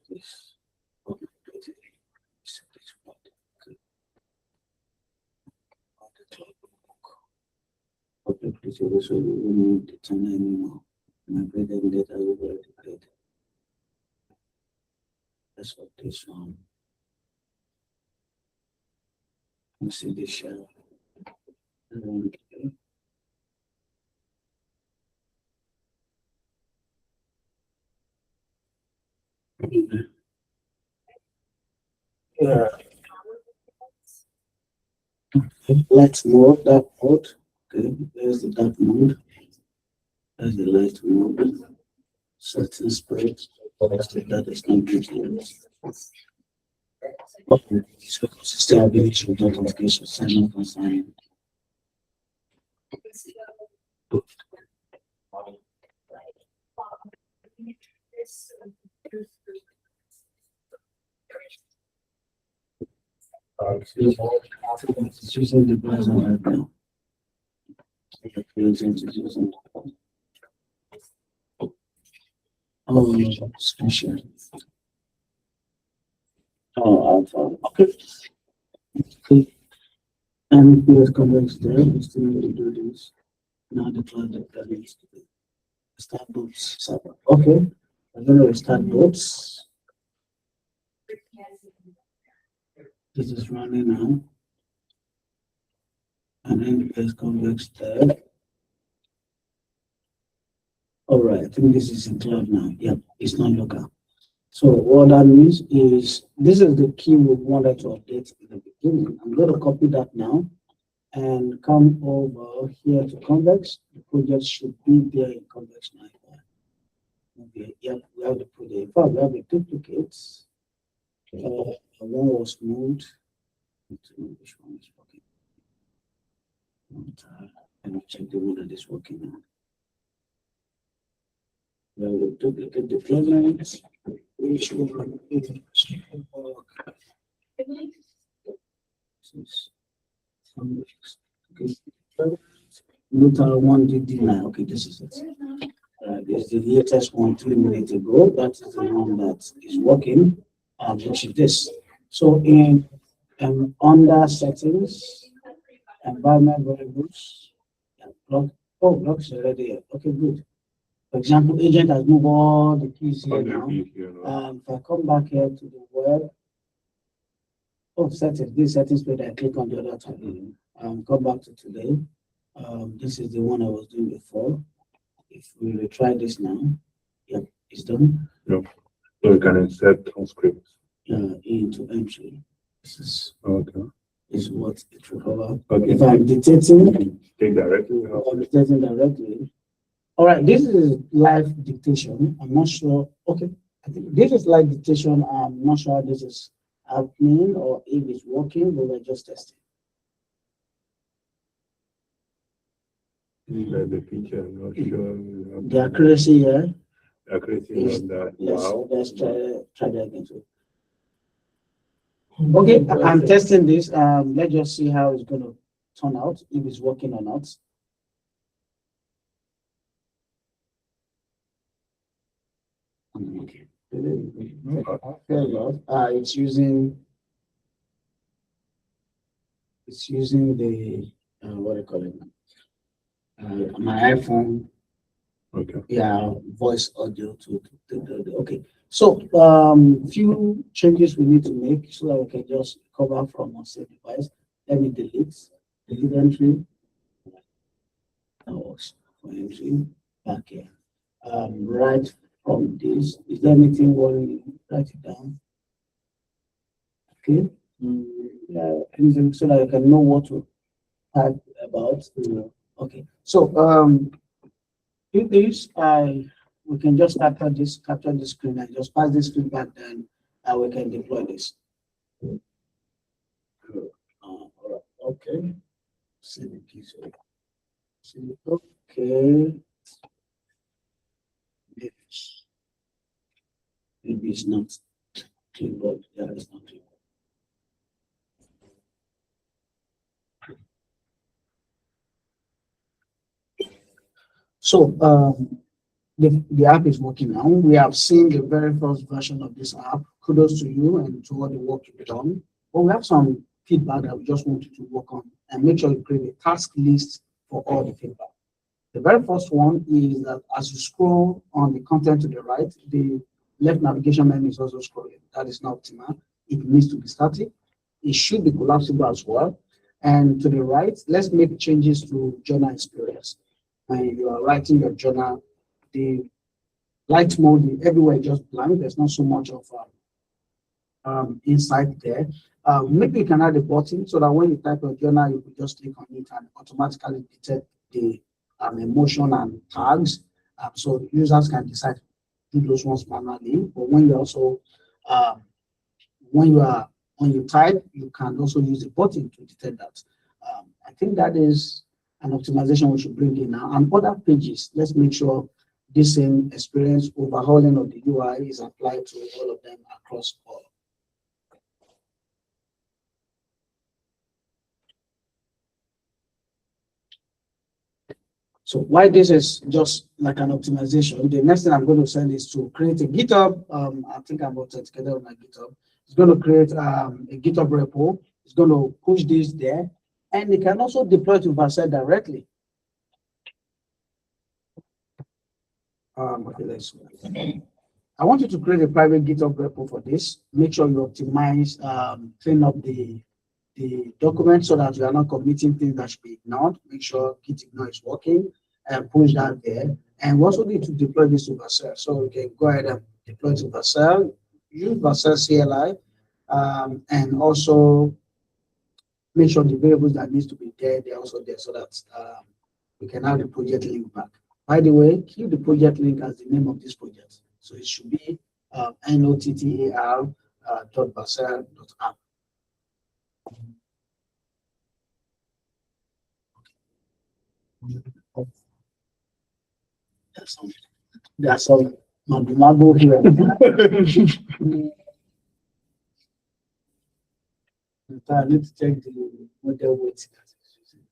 this. Okay, please, so we need to turn anymore. My brother data will be created. That's what this one. Let's see this shell. Okay. Yeah. Light mode, dark mode. Okay, there's the dark mode. There's the light mode. Certain spread. That is not good. Okay, so still ability to authentication, sign up and sign in. It's using the browser right now. Oh, special. Oh, okay. Okay. And here's comments there. We still need to do this. Now the cloud that needs to be start boots. Okay. I'm going to restart boots. This is running now. And then there's convex there. All right, I think this is in cloud now. Yep, it's not local. So what that means is this is the key we wanted to update in the beginning. I'm going to copy that now and come over here to convex. The project should be there in convex now. Okay, yep, we have the project. In fact, we have the duplicates. One was moved. Which one is working? Let me check the one that is working now. We have the duplicate deployment. Which one is okay. Mutal 1DD9. Okay, this is it. This is the latest one 3 minutes ago. That is the one that is working. Which is this. So in under settings, environment variables, block. Oh, blocks already here. Okay, good. For example, agent has moved all the keys here now. If I come back here to the web, settings, these settings where I click on the other tab. Come back to today. This is the one I was doing before. If we retry this now, yep, it's done. Yep. So we can insert transcript. Into entry. This is Okay. Is what it will cover. Okay. If I'm dictating, Take directly. I'm dictating directly. All right, this is live dictation. I'm not sure. Okay, I think this is live dictation. I'm not sure this is happening or if it's working, but we're just testing. The picture, I'm not sure. The accuracy here. Accuracy Is, on that. wow. Let's try that again. Okay, I'm testing this. Let's just see how it's going to turn out, if it's working or not. Okay. It's using the what do you call it? My iPhone. Okay. Yeah, voice audio to okay. So few changes we need to make so that we can just cover from our save device. Let me delete entry. That works for entry back here. Right from this. Is there anything worrying? Write it down. Okay. Yeah, anything so that you can know what to type about. Okay. So if this we can just capture the screen and just pass this feedback, then we can deploy this. All right. Okay. See the keys. Okay. Maybe it's not clipboard. Yeah, it's not clipboard. So the app is working now. We have seen the very first version of this app. Kudos to you and to all the work you've done. But we have some feedback that we just want you to work on and make sure you create a task list for all the feedback. The very first one is that as you scroll on the content to the right, the left navigation menu is also scrolling. That is not optimal. It needs to be static. It should be collapsible as well. And to the right, let's make changes to journal experience. When you are writing your journal, the light mode everywhere just blank. There's not so much of insight there. Maybe you can add a button so that when you type your journal, you can just click on it and automatically detect the emotion and tags. So users can decide to do those ones manually. But when you also when you type, you can also use a button to detect that. I think that is an optimization we should bring in now. And other pages, let's make sure this same experience overhauling of the UI is applied to all of them across all. So why this is just like an optimization, the next thing I'm going to send is to create a GitHub. I think I'm authenticated on my GitHub. It's going to create a GitHub repo. It's going to push this there. And it can also deploy to Vercel directly. Okay, let's I want you to create a private GitHub repo for this. Make sure you optimize, clean up the document so that you are not committing things that should be ignored. Make sure git ignore is working and push that there. And we also need to deploy this to Vercel. So we can go ahead and deploy to Vercel, use Vercel CLI, and also make sure the variables that needs to be there, they're also there so that we can have the project link back. By the way, keep the project link as the name of this project. So it should be nottar.basel.app. That's all. Mabu here. I need to check the model weight that is using.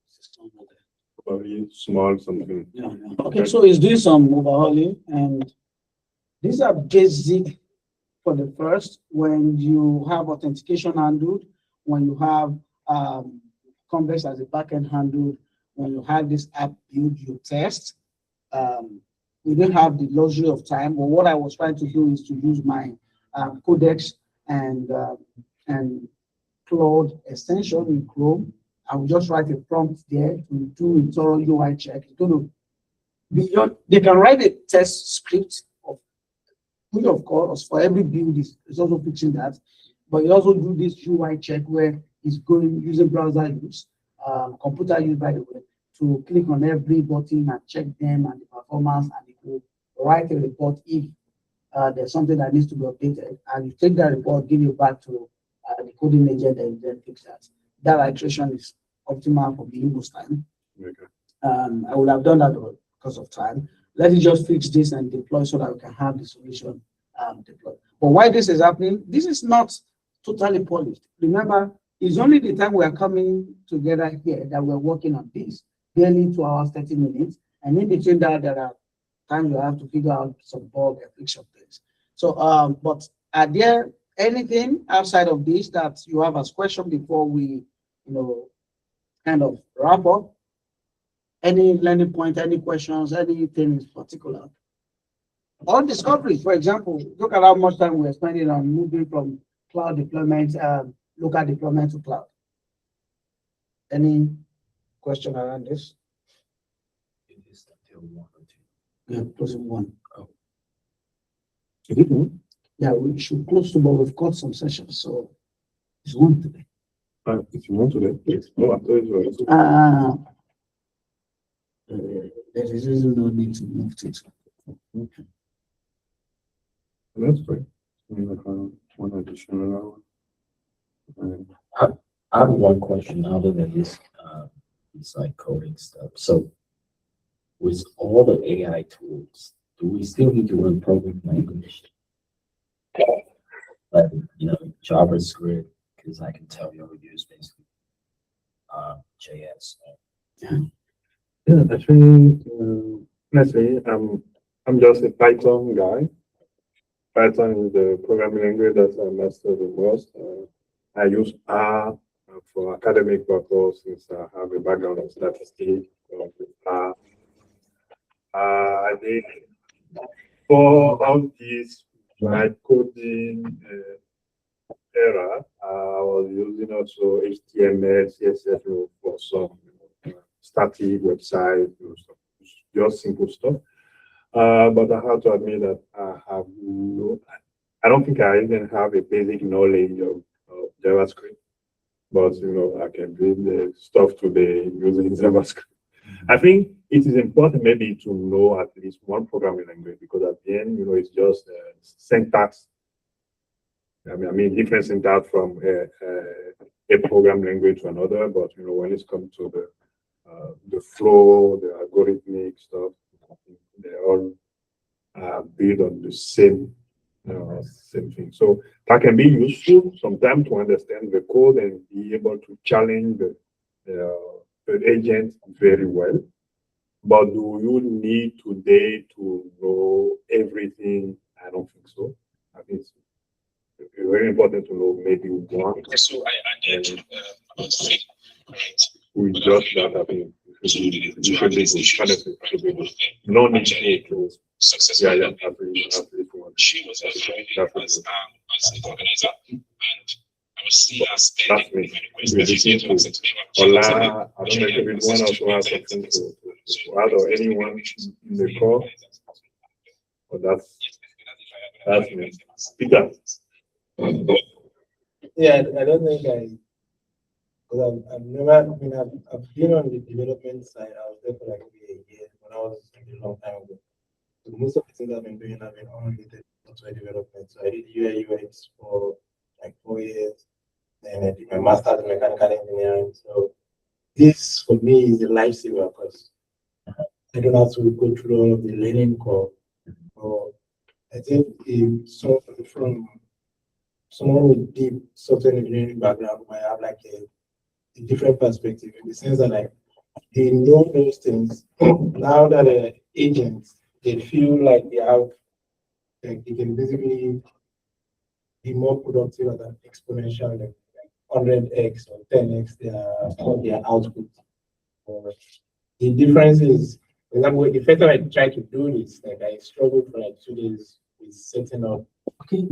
System model. Probably small something. Yeah. Okay, so it's doing some overhauling, and these are basic for the first. When you have authentication handled, when you have Convex as a backend handled, when you have this app build, you test. We don't have the luxury of time, but what I was trying to do is to use my Codex and Claude extension in Chrome. I will just write a prompt there to do a thorough UI check. It's going to be, they can write a test script which of course for every build is also fixing that, but you also do this UI check where it's going using browser use, computer use, by the way, to click on every button and check them and the performance, and it will write a report if there's something that needs to be updated, and you take that report, give it back to the coding agent, and then fix that. That iteration is optimal for me most time. Okay. I would have done that because of time. Let it just fix this and deploy so that we can have the solution deployed. But why this is happening, this is not totally polished. Remember, it's only the time we are coming together here that we're working on this, barely 2 hours, 30 minutes. And in between that, there are times you have to figure out some bug and fix some things. So, but are there anything outside of this that you have as question before we, kind of wrap up? Any learning point, any questions, anything in particular? On discovery, for example, look at how much time we're spending on moving from cloud deployment, local deployment to cloud. Any question around this? It is until 1 or 2. Yeah, closing one. Oh. Yeah, we should close to, but we've got some sessions, so it's one today. If you want to, please. No, I thought it was. There is no need to move to it. Okay. That's great. One additional hour. I have one question other than this, it's like coding stuff. So with all the AI tools, do we still need to run programming language? Like, JavaScript, because I can tell you use basically JS. Yeah, actually, honestly, I'm just a Python guy. Python is the programming language that I master the most. I use R for academic purpose since I have a background of statistics. I did for all this my coding era. I was using also HTML, CSS for some static website, just simple stuff. But I have to admit that I don't think I even have a basic knowledge of JavaScript. But I can build the stuff today using JavaScript. I think it is important maybe to know at least one programming language, because at the end, it's just syntax. I mean, different syntax from a programming language to another. But when it comes to the flow, the algorithmic stuff, they all built on the same thing. So that can be useful sometimes to understand the code and be able to challenge the agent very well. But do you need today to know everything? I don't think so. I think it's very important to know maybe one. So I added about 3, right? We just that I think no need to successfully. absolutely. She was a friend as an organizer, and I was seen as That's pending me. request that she to accept me. Ola, I don't know if everyone also has something to add or anyone in the call. But that's me. Peter. Yeah, I don't think because I've never, I mean, I've been on the development side. I was there for like maybe a year when I was a long time ago. So most of the things I've been doing have been unrelated to software development. So I did UI UX for like 4 years, and I did my master's in mechanical engineering. So this for me is a lifesaver because I don't have to go through all of the learning curve. Or I think if someone from someone with deep software engineering background might have like a different perspective in the sense that like they know those things. Now that they're agents, they feel like they have like they can basically be more productive at an exponential like 100x or 10x their output. The difference is, for example, the first time I tried to do this, like I struggled for like 2 days with setting up. Okay,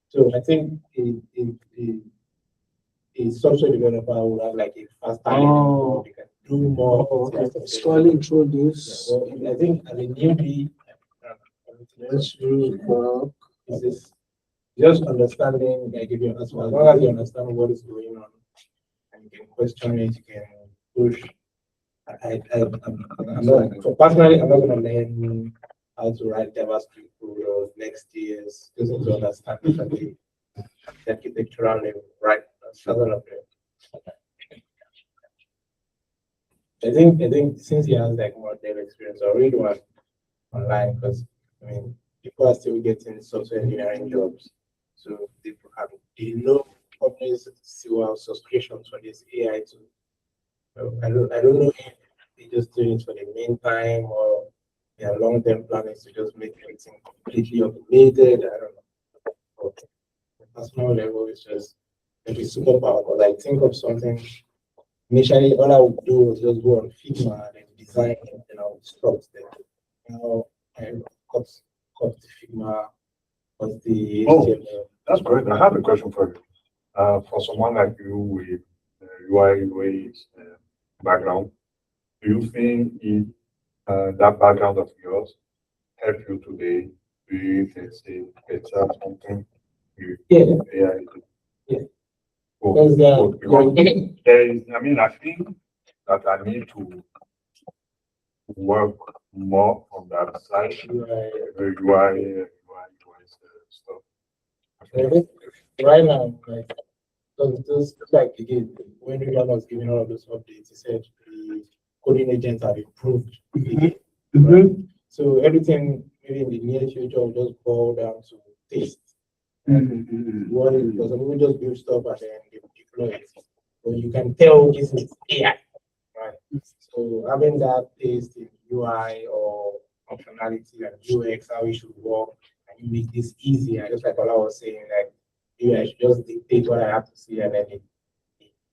So I think a software developer would have like a faster they can do more. Scrolling through this. Well, I think as a newbie, let's really work is this just understanding, I give you as long as you understand what is going on and you can question it, you can push. I'm not, so personally, I'm not going to learn how to write JavaScript for next year's, just to understand the architectural level, right? That's another level. I think since he has like more dev experience, I read one online because I mean people are still getting software engineering jobs. So they know companies still have subscriptions for this AI tool. So I don't know if they just doing it for the meantime or their long-term plan is to just make everything completely automated. I don't know. But the personal level is just maybe superpower because I think of something. Initially, all I would do was just go on Figma and design it, and I would stop there. Now I cut the Figma, cut the Oh. HTML. That's great. I have a question for you. For someone like you with UI, UX background, do you think if that background of yours help you today? Do you let's say better something with Yeah. AI? Yeah. Because Because there is, I mean, I think that I need to work more on that side, UI stuff. I think right now, like, just like again, when Rihanna was giving all of those updates, he said the coding agents have improved again. Right? So everything maybe in the near future will just boil down to taste. One, because some people just build stuff and then they deploy it. So you can tell this is AI. Right. So having that taste in UI or functionality and UX, how it should work, and you make this easier. Just like Ola was saying, like UI should just dictate what I have to see, and then the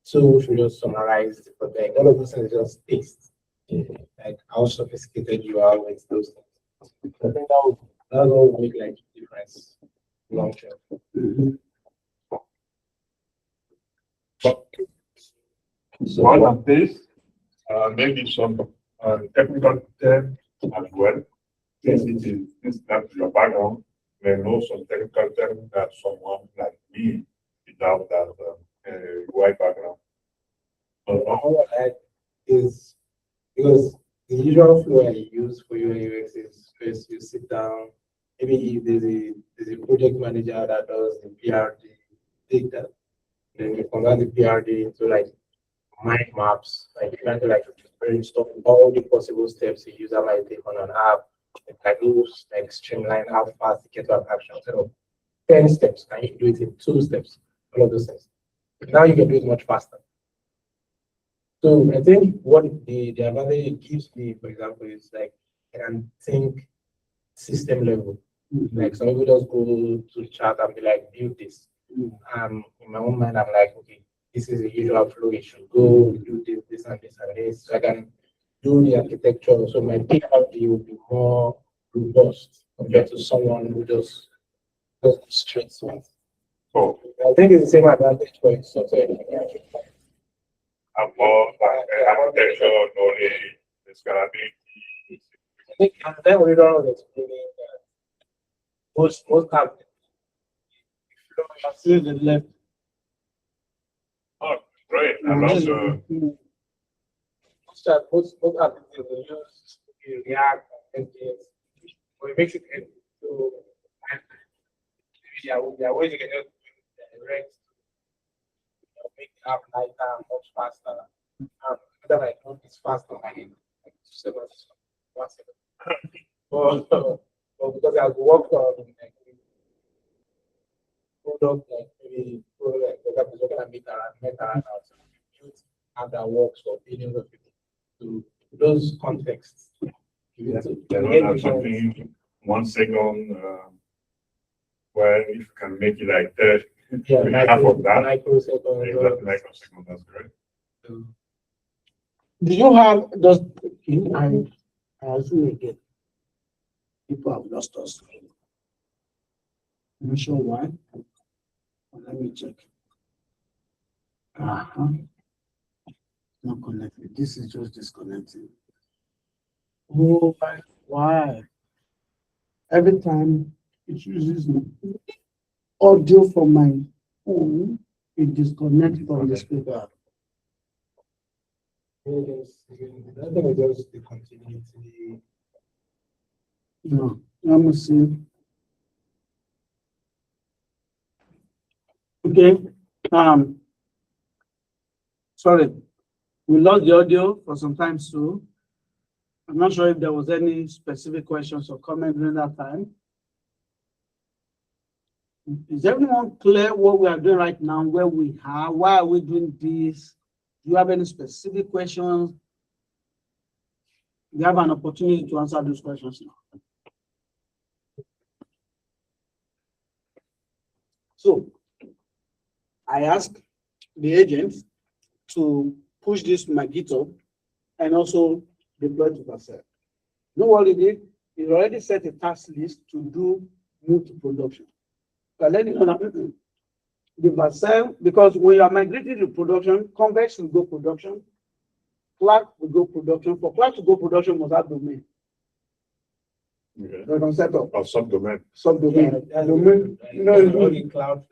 tool should just summarize the project. All of those things just taste. Like how sophisticated you are with those things. I think that will make like a difference long term. So one of this, maybe some technical terms as well. Since this that's your background, may know some technical terms that someone like me without that UI background. So, All I add is because the usual flow I use for UX is first you sit down, maybe if there's a project manager that does the PRD, take that, then you convert the PRD into like mind maps, like you try to like brainstorm all the possible steps a user might take on an app, like those like streamline how fast you get to an action. So 10 steps, and you do it in 2 steps, all of those things. Now you can do it much faster. So I think what the advantage it gives me, for example, is like I can think system level. Like some people just go to chat and be like, build this. In my own mind, I'm like, okay, this is the usual flow. It should go do this and this and this. So I can do the architecture. So my PRD will be more robust compared to someone who just goes straight through. oh, I think it's the same advantage for software engineering. and more like architecture, knowledge, scalability. I think and then we don't explaining most have flow See the left. Oh, great. I love the. Most applications will use React and JS. So it makes it easy. So there are ways you can just direct make the app lighter, much faster. That I know is faster like 2 seconds, 1 second. But because I've worked on like product like maybe product like we're looking at Meta now, so build app that works for billions of people. So those contexts. There's not something 1 second where if you can make it like that, half of that. Exactly, microsecond, that's great. Do you have those? I assume again. People have lost us. I'm not sure why. Let me check. Not connected. This is just disconnecting. Oh my, why? Every time it uses audio from my phone, it disconnects from the speaker. I think it's just the continuity. No, let me see. Okay. Sorry, we lost the audio for some time too. I'm not sure if there was any specific questions or comments during that time. Is everyone clear what we are doing right now, where we are, why are we doing this? Do you have any specific questions? You have an opportunity to answer those questions now. So I asked the agents to push this to my GitHub and also deploy to Vercel. You know what he did? He already set a task list to do move to production. But let you know that the Vercel, because when you are migrating to production, Convex will go production, Clark will go production. For Clark to go production, must have domain. Okay. The concept of subdomain. Subdomain. Yeah, Domain. in cloud.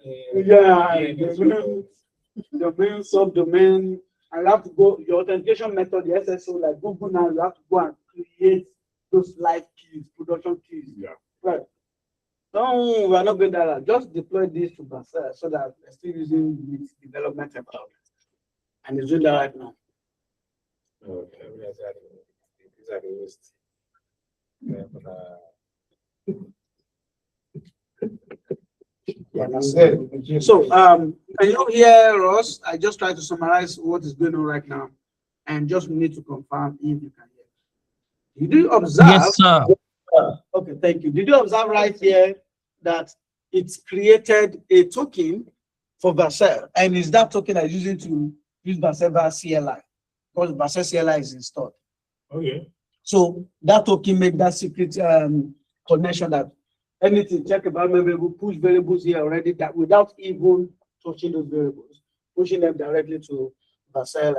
Domain, subdomain. And you have to go, your authentication method, the SSO, like Google now, you have to go and create those live keys, production keys. Yeah. Right. No, we're not going that. Just deploy this to Vercel so that we're still using its development environment. And it's doing that right now. Okay, these are the list. Yeah, that's it. So, can you hear us? I just try to summarize what is going on right now, and just need to confirm if you can hear. Did you observe? Yes, sir. Okay, thank you. Did you observe right here that it's created a token for Vercel, and is that token I'm using to use Vercel via CLI because Vercel CLI is installed. Okay. So that token make that secret connection that anything check about variable, push variables here already that without even touching those variables, pushing them directly to Vercel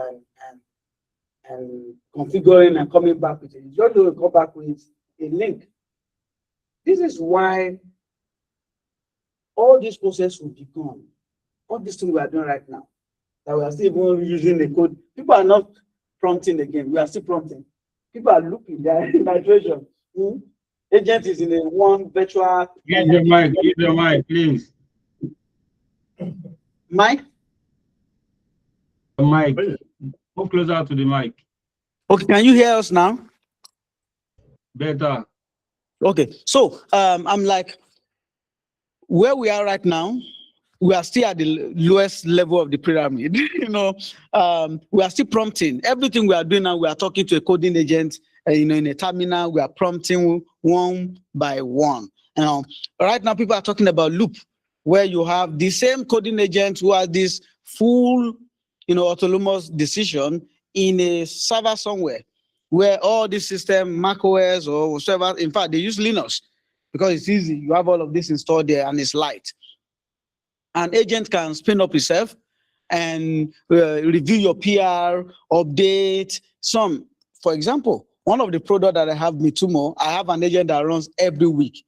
and configuring and coming back with it. You just do come back with a link. This is why all this process will become, all this thing we are doing right now, that we are still even using the code. People are not prompting again. We are still prompting. People are looking, they are in migration. Agent is in a one virtual. Give the mic, please. Mike? The mic. Move closer to the mic. Okay, can you hear us now? Better. Okay, so I'm like, where we are right now, we are still at the lowest level of the pyramid. We are still prompting. Everything we are doing now, we are talking to a coding agent, in a terminal, we are prompting one by one. Right now, people are talking about loop, where you have the same coding agent who has this full, autonomous decision in a server somewhere, where all this system, Mac OS or whatever, in fact, they use Linux because it's easy. You have all of this installed there and it's light. An agent can spin up itself and review your PR, update some. For example, one of the products that I have, Mitumo, I have an agent that runs every week.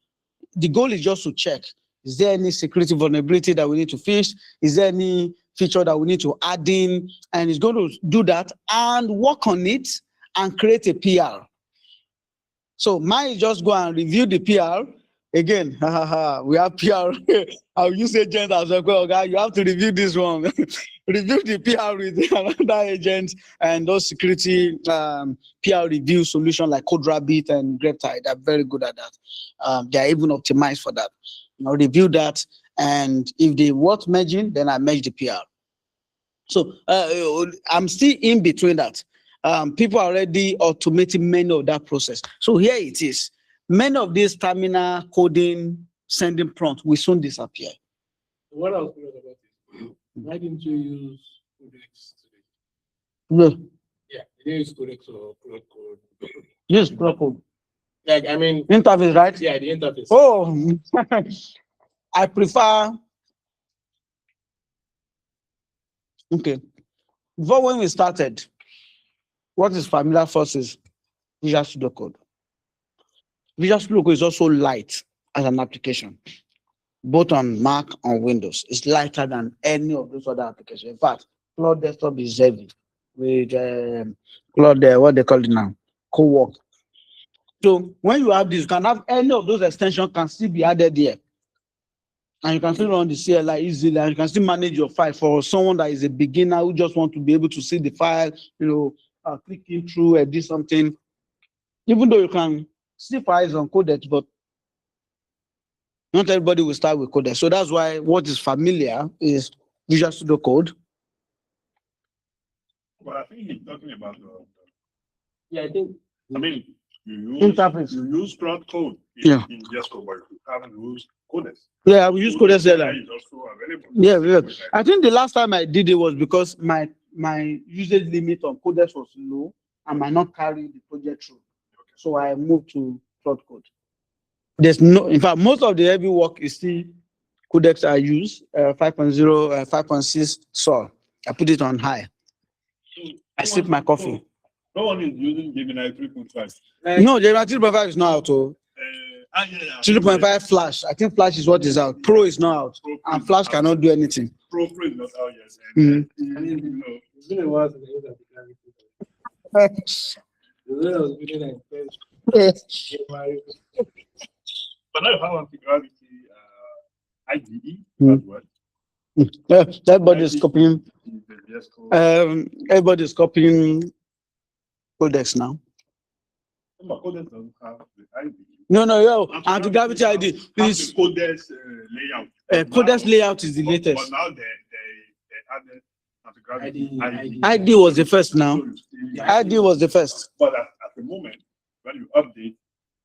The goal is just to check Is there any security vulnerability that we need to fix? Is there any feature that we need to add in? And it's going to do that and work on it and create a PR. So mine is just go and review the PR. Again, we have PR. I'll use agent as well. Okay, you have to review this one. Review the PR with another agent and those security PR review solution like CodeRabbit and GrepTide. They're very good at that. They're even optimized for that. Review that, and if they worth merging, then I merge the PR. So I'm still in between that. People are already automating many of that process. So here it is. Many of these terminal coding, sending prompts will soon disappear. What I was curious about is, why didn't you use Codex today? Yeah. Yeah, you use Codex or Cloud Code. Yes, Cloud. Like, I mean, interface, right? Yeah, the interface. Oh, I prefer. Okay. Before when we started, what is familiar first is Visual Studio Code. Visual Studio Code is also light as an application, both on Mac and Windows. It's lighter than any of those other applications. In fact, Cloud Desktop is heavy with Cloud, what they call it now, Co-work. So when you have this, you can have any of those extensions can still be added here. And you can still run the CLI easily, and you can still manage your file for someone that is a beginner who just want to be able to see the file, clicking through and do something. Even though you can see files on Codex, but not everybody will start with Codex. So that's why what is familiar is Visual Studio Code. But I think he's talking about Yeah, I think. I mean, you Interface. use Cloud Code in just over. You haven't used Codex. Yeah, we use Codex. Is also available. Yeah. I think the last time I did it was because my usage limit on Codex was low. I might not carry the project through. So I moved to Cloud Code. There's no, in fact, most of the heavy work is still Codex I use, 5.0, 5.6 SOL. I put it on high. I sip my coffee. No one is using Gemini 3.5. No, Gemini 3.5 is not out. 3.5 Flash. I think Flash is what is out. Pro is not out. And Flash cannot do anything. Pro is not out yet. It's been a while since I used But now how anti-gravity IDE as well. Everybody's copying. Everybody's copying Codex now. Codex doesn't have the IDE. No, anti-gravity ID. Please. Codex layout. Codex layout is the latest. But now they added anti-gravity ID. ID was the first now. ID was the first. But at the moment, when you update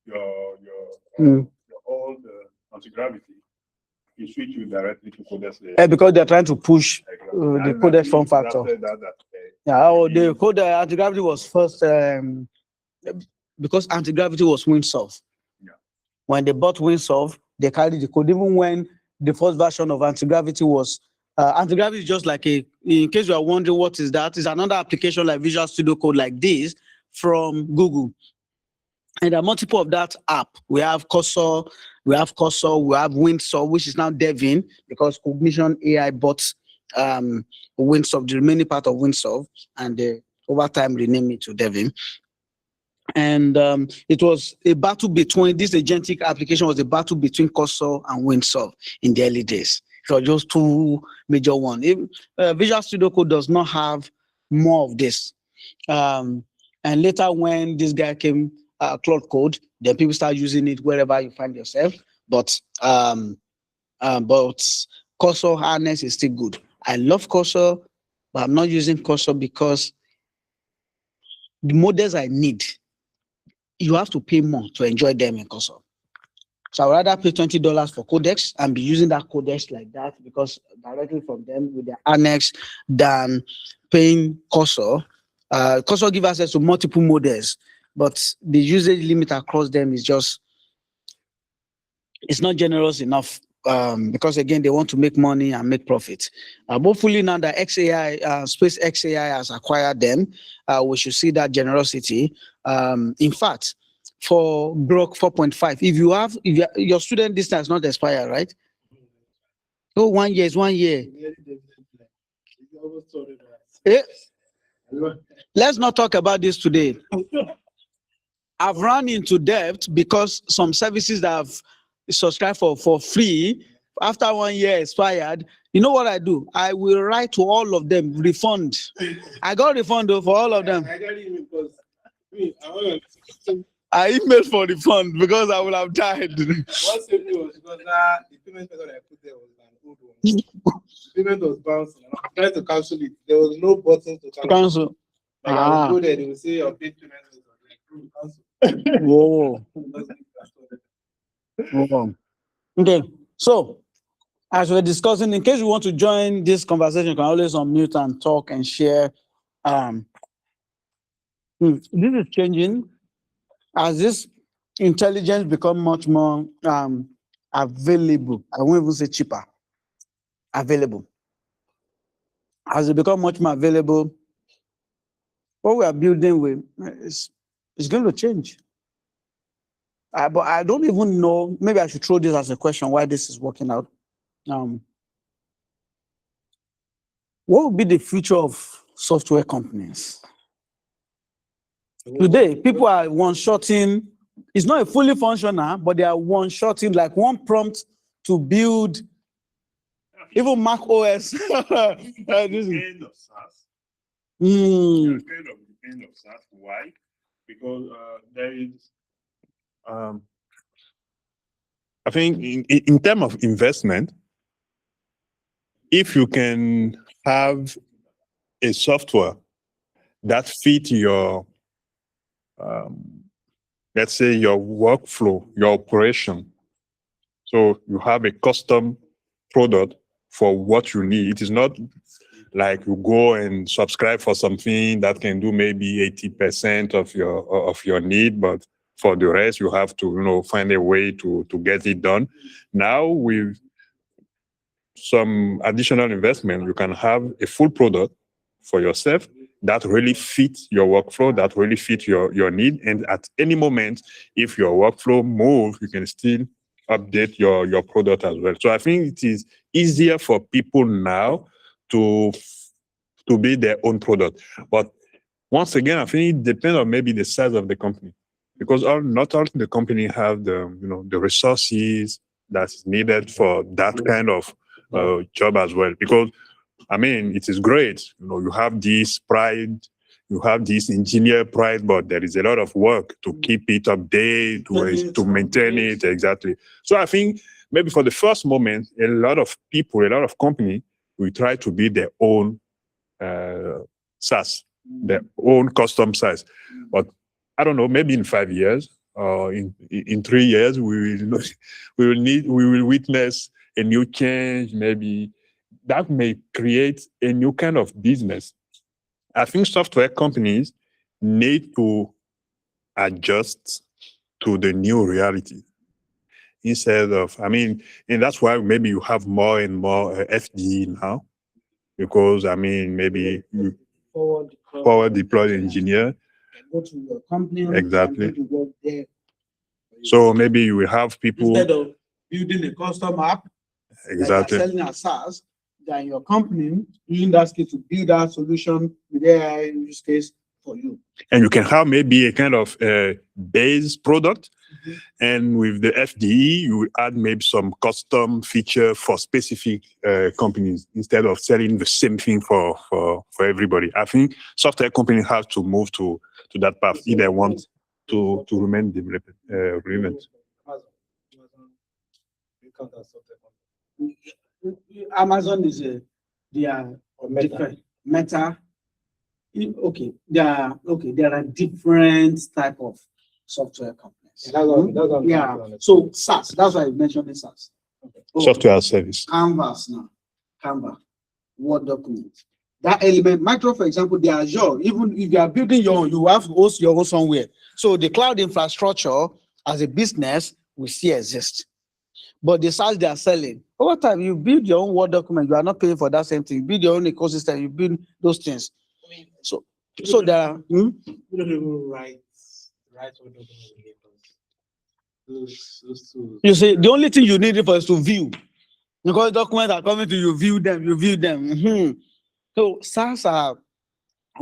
your old anti-gravity, you switch you directly to Codex layout. Because they're trying to push the Codex form factor. The code anti-gravity was first because anti-gravity was WinSolve. Yeah. When they bought WinSolve, they carried the code. Even when the first version of anti-gravity was anti-gravity is just like in case you are wondering what is that, is another application like Visual Studio Code like this from Google. And there are multiple of that app. We have Cursor, we have WinSolve, which is now Devin, because Cognition AI bought WinSolve, the remaining part of WinSolve, and they over time renamed it to Devin. And it was a battle between, this agentic application was a battle between Cursor and WinSolve in the early days. So just two major ones. Visual Studio Code does not have more of this. And later when this guy came, Cloud Code, then people start using it wherever you find yourself. But Cursor harness is still good. I love Cursor, but I'm not using Cursor because the models I need, you have to pay more to enjoy them in Cursor. So I'd rather pay $20 for Codex and be using that Codex like that because directly from them with their annex than paying Cursor. Cursor gives access to multiple models, but the usage limit across them is just, it's not generous enough because again, they want to make money and make profit. Hopefully now that XAI, SpaceXAI has acquired them, we should see that generosity. In fact, for Grok 4.5, if your student distance not expired, right? Oh, 1 year is 1 year. It's almost 200 Eh, hours. let's not talk about this today. I've run into debt because some services that I've subscribed for free, after 1 year expired, you know what I do? I will write to all of them, refund. I got refund though, for all of them. I got it because I want to. I emailed for refund because I would have died. What saved me was because the payment method I put there was an old one. The payment was bouncing. And I tried to cancel it. There was no button to cancel. Cancel. Like I would go there, they would say your paid payment was like cancel. Whoa. Whoa. Okay. So, as we're discussing, in case you want to join this conversation, you can always unmute and talk and share. This is changing as this intelligence become much more available. I won't even say cheaper. Available. As it become much more available, what we are building with is going to change. But I don't even know. Maybe I should throw this as a question: why this is working out? What will be the future of software companies? Today, people are one-shotting. It's not a fully functional, but they are one-shotting, like one prompt to build even Mac OS. This is the end of SaaS. Kind of the end of SaaS. Why? Because there is, I think, in terms of investment, if you can have a software that fits your, let's say, your workflow, your operation, so you have a custom product for what you need. It is not like you go and subscribe for something that can do maybe 80% of your need, but for the rest, you have to, find a way to get it done. Now, with some additional investment, you can have a full product for yourself that really fits your workflow, that really fits your need. And at any moment, if your workflow moves, you can still update your product as well. So I think it is easier for people now to be their own product. But once again, I think it depends on maybe the size of the company, because not all the company have the resources that's needed for that kind of job as well. Because I mean, it is great. You have this pride, you have this engineer pride, but there is a lot of work to keep it updated, to maintain it. Exactly. So I think maybe for the first moment, a lot of people, a lot of companies will try to be their own SaaS, their own custom SaaS. But I don't know, maybe in 5 years or in 3 years, we will witness a new change. Maybe that may create a new kind of business. I think software companies need to adjust to the new reality instead of, and that's why maybe you have more and more FDE now, because maybe you forward deployed engineer. Go to your company. Exactly. And do the work there. So maybe you will have people instead of building a custom app. Exactly. Selling as SaaS, then your company using that skill to build that solution with AI use case for you. And you can have maybe a kind of base product, and with the FDE, you will add maybe some custom feature for specific companies instead of selling the same thing for everybody. I think software companies have to move to that path if they want to remain relevant. Amazon is they are different. Meta. Okay, there are different type of software companies. Yeah. So SaaS, that's why I mentioned the SaaS. Okay. Software as service. Canva, Word document. That element, Micro, for example, the Azure, even if you are building your own, you have to host your own somewhere. So the cloud infrastructure as a business will still exist. But the SaaS they are selling, over time, you build your own Word document, you are not paying for that same thing. You build your own ecosystem, you build those things. So there are. We don't even write Word documents. You see, the only thing you need it for is to view. Because documents are coming to you, view them, you view them. Mhm. So SaaS are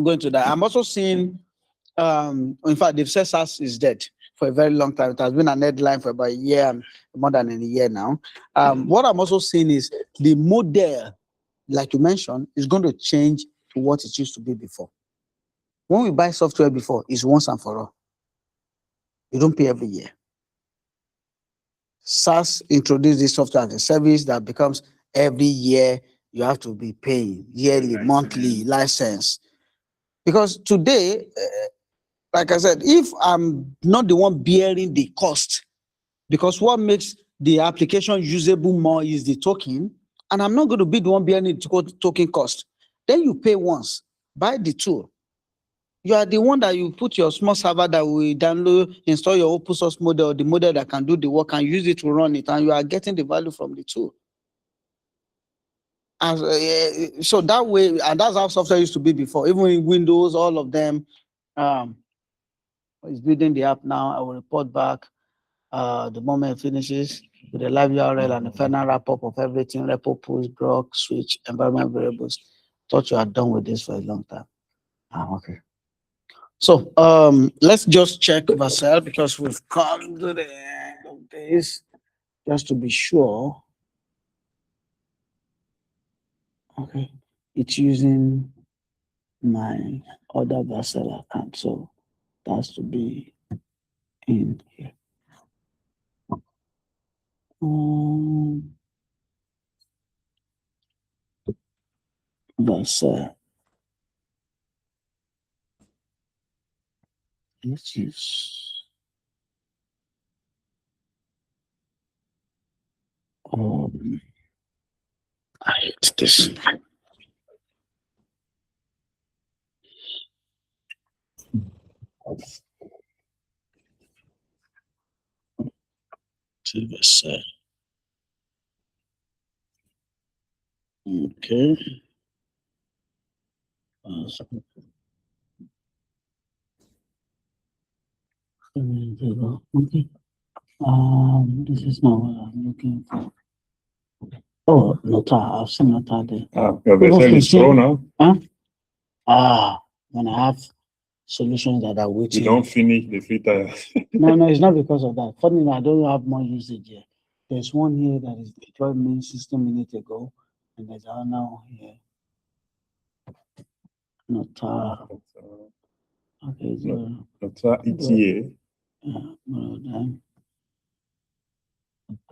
going to that. I'm also seeing, in fact, they've said SaaS is dead for a very long time. It has been an headline for about a year, and more than a year now. What I'm also seeing is the model, like you mentioned, is going to change to what it used to be before. When we buy software before, it's once and for all. You don't pay every year. SaaS introduced this software as a service that becomes every year you have to be paying yearly, monthly license. Because today, like I said, if I'm not the one bearing the cost, because what makes the application usable more is the token, and I'm not going to be the one bearing the token cost, then you pay once, buy the tool. You are the one that you put your small server that will download, install your open source model, the model that can do the work, and use it to run it, and you are getting the value from the tool. And so that way, and that's how software used to be before. Even in Windows, all of them, is building the app now. I will report back the moment it finishes with a live URL and a final wrap up of everything: repo, push, grok, switch, environment variables. Thought you had done with this for a long time. Okay. So let's just check Vercel because we've come to the end of this, just to be sure. Okay, it's using my other Vercel account, so that's to be in here. Vercel. Let's use. I hate this. Vercel. Okay. Okay. This is not what I'm looking for. Oh, Nota. I've seen Nota there. Your Vercel is slow now. Huh? When I have solutions that are waiting. You don't finish the filter. No, it's not because of that. Funny enough, I don't have more usage here. There's one here that is deployed main system minutes ago, and there's another now here. Nota. Okay, so Nota ETA. Well done.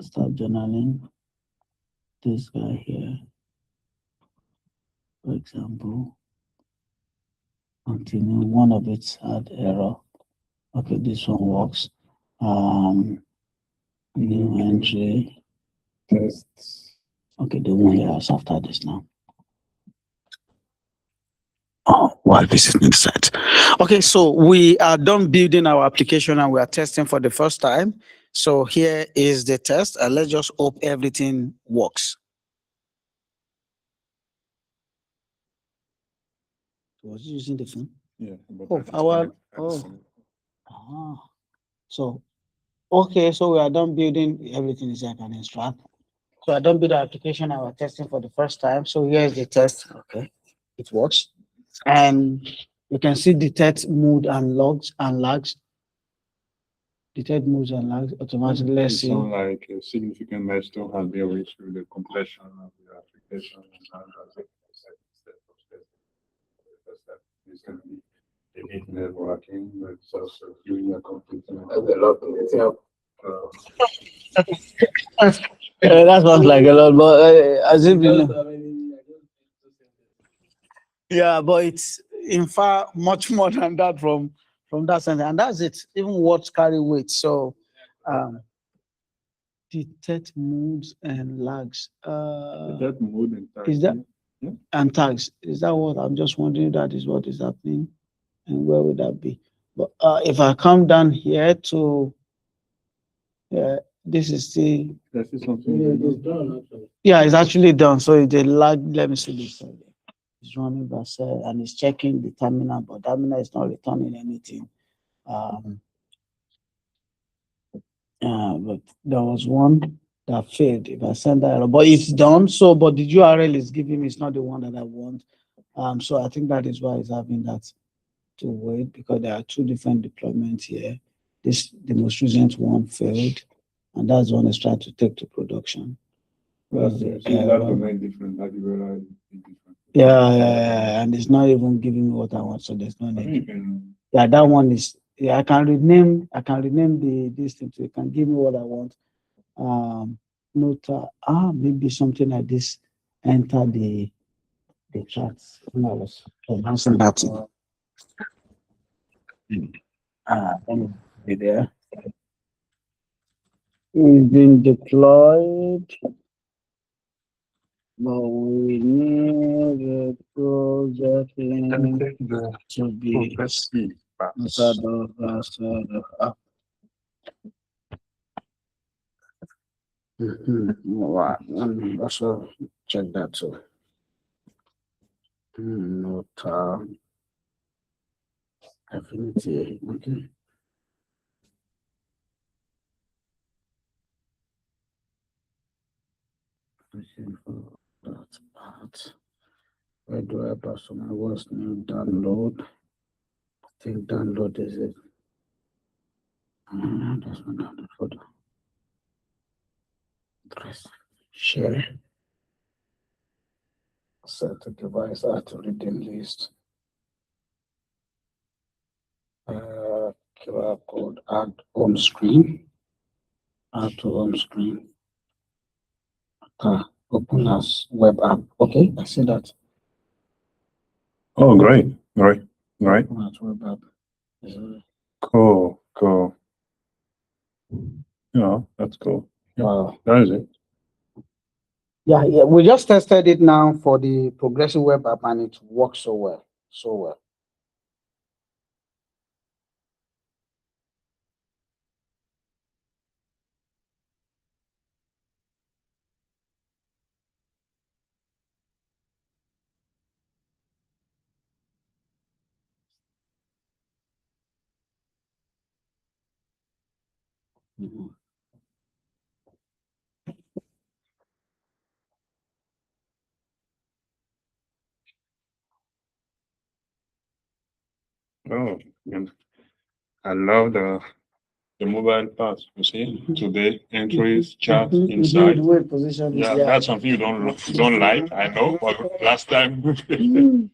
Start journaling. This guy here, for example, continue. One of it's had error. Okay, this one works. New entry. Tests. Okay, the one here is after this now. Oh, while visiting the site. Okay, so we are done building our application and we are testing for the first time. So here is the test, and let's just hope everything works. Was he using the phone? Yeah. So okay, so we are done building. Everything is like an instruct. So I done build the application. I was testing for the first time. So here's the test. Okay, it works, and you can see detect mood and logs and lags. Detect moves and lags automatically. Let's see. Sound like a significant milestone has been reached with the completion of the application. It's going to be the internet working, but it's also doing a complete. That sounds like a lot, but as if you know. Yeah, but it's in fact much more than that from that sentence, and that's it. Even words carry weight. So, detect moods and lags. Detect mood and tags. Is that and tags? Is that what I'm just wondering? That is what is happening, and where would that be? But if I come down here to, this is the. Yeah, it's actually done. So the lag. Let me see this. It's running Vercel and it's checking the terminal, but terminal is not returning anything. But there was one that failed. If I send that, but it's done. So, but the URL is giving me is not the one that I want. So I think that is why it's having that to wait, because there are two different deployments here. The most recent one failed, and that's the one is trying to take to production. That's the see, that error? will make different. That URL is different. Yeah, and it's not even giving me what I want, so there's no I think need. you can. Yeah, that one is. Yeah, I can rename this thing. So you can give me what I want. Nota. Maybe something like this. Enter the charts. When I was announcing that. There. It's been deployed, but we need the project link to be inside of us. Right. Also check that too. Not affinity. Okay. That part. Where do I pass on my worst new download? I think download is it. That's my download folder. Press share. Set the device add to redeem list. QR code add home screen. Add to home screen. Open as web app. Okay, I see that. Oh, great, great, great. Open as web app. Cool, cool. Yeah, that's cool. Wow. That is it. Yeah, we just tested it now for the progressive web app and it works so well. So well. Oh, and I love the mobile part. You see, today entries, chat, inside. Yeah, that's something you don't like. I know, but last time, that's great.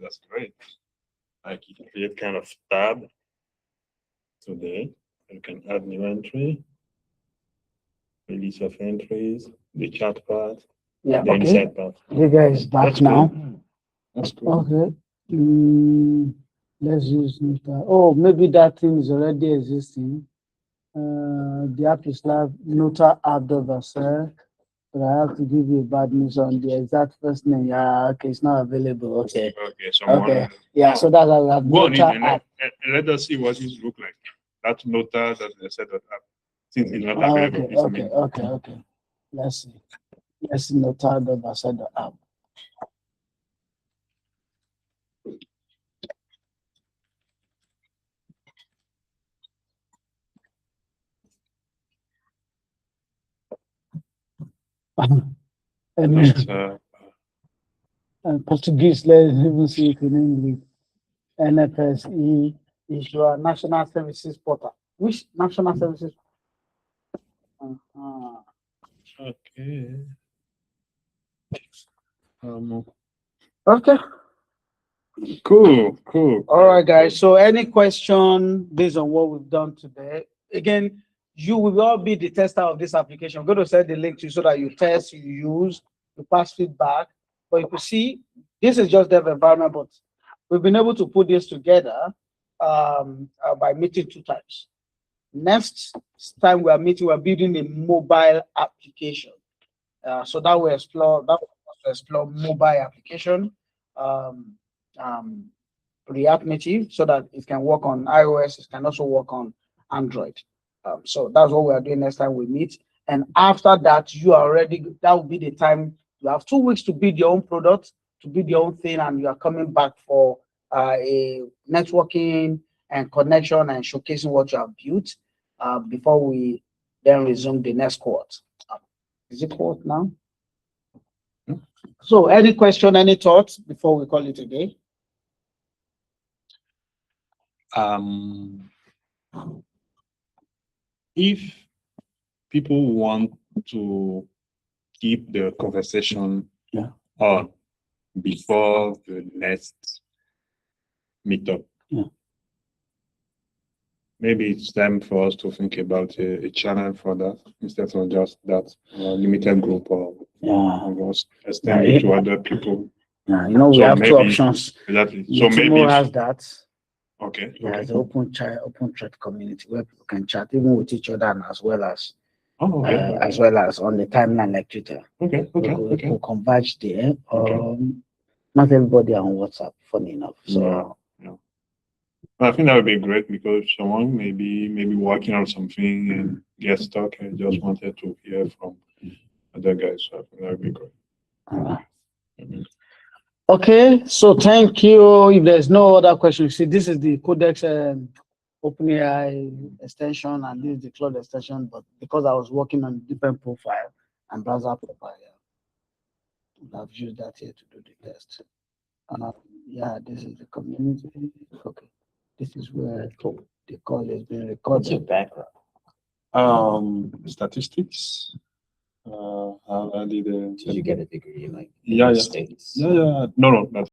That's great. Like you can create kind of tab today. You can add new entry, release of entries, the chat part, Yeah, the okay. inside part. You guys back That's now. cool. That's cool. Okay. Let's use Nota. Oh, maybe that thing is already existing. The app is live. Nota app developer. But I have to give you bad news on the exact first name. Yeah, okay, it's not available. Okay. Okay, someone. Okay. Yeah, so that's how we have Go on in Nota and app. let us see what it look like. That Nota that they said that app. Since it's not available. Okay, okay. Let's see. Let's see Nota developer app. Portuguese, let's even see it in English. NFSE is your National Services Portal. Which National Services? Okay. Okay. Cool, cool. All right, guys. So any question based on what we've done today? Again, you will all be the tester of this application. I'm going to send the link to you so that you test, you use, you pass feedback. But you can see, this is just dev environment, but we've been able to put this together by meeting 2 times. Next time we are meeting, we're building a mobile application. So that will explore mobile application, React Native, so that it can work on iOS. It can also work on Android. So that's what we are doing next time we meet. And after that, you are ready. That will be the time. You have 2 weeks to build your own product, to build your own thing, and you are coming back for a networking and connection and showcasing what you have built before we then resume the next cohort. Is it cohort now? So any question, any thoughts before we call it a day? If people want to keep the conversation Yeah. on before the next meetup, Yeah. maybe it's time for us to think about a channel for that instead of just that limited group or just extend it to other people. Yeah, you know, we So have two maybe- options. Exactly. So maybe Utimo has that. okay. Yeah, Okay. it's an open chat community where people can chat even with each other and as well as Oh, okay. as well as on the timeline like Twitter. Okay. Okay. Okay. We'll converge there. Okay. Not everybody on WhatsApp, funny enough. So Yeah. I think that would be great because someone maybe working on something and get stuck and just wanted to hear from other guys. So I think that would be great. all right. Mhm. Okay, so thank you. If there's no other question, see, this is the Codex OpenAI extension, and this is the Cloud extension. But because I was working on different profile and browser profile, I've used that here to do the test. Yeah, this is the community. Okay, this is where the call is being What's your recorded. background? Statistics. I did. Did you get a degree in like Yeah, yeah. States? Yeah. No, that's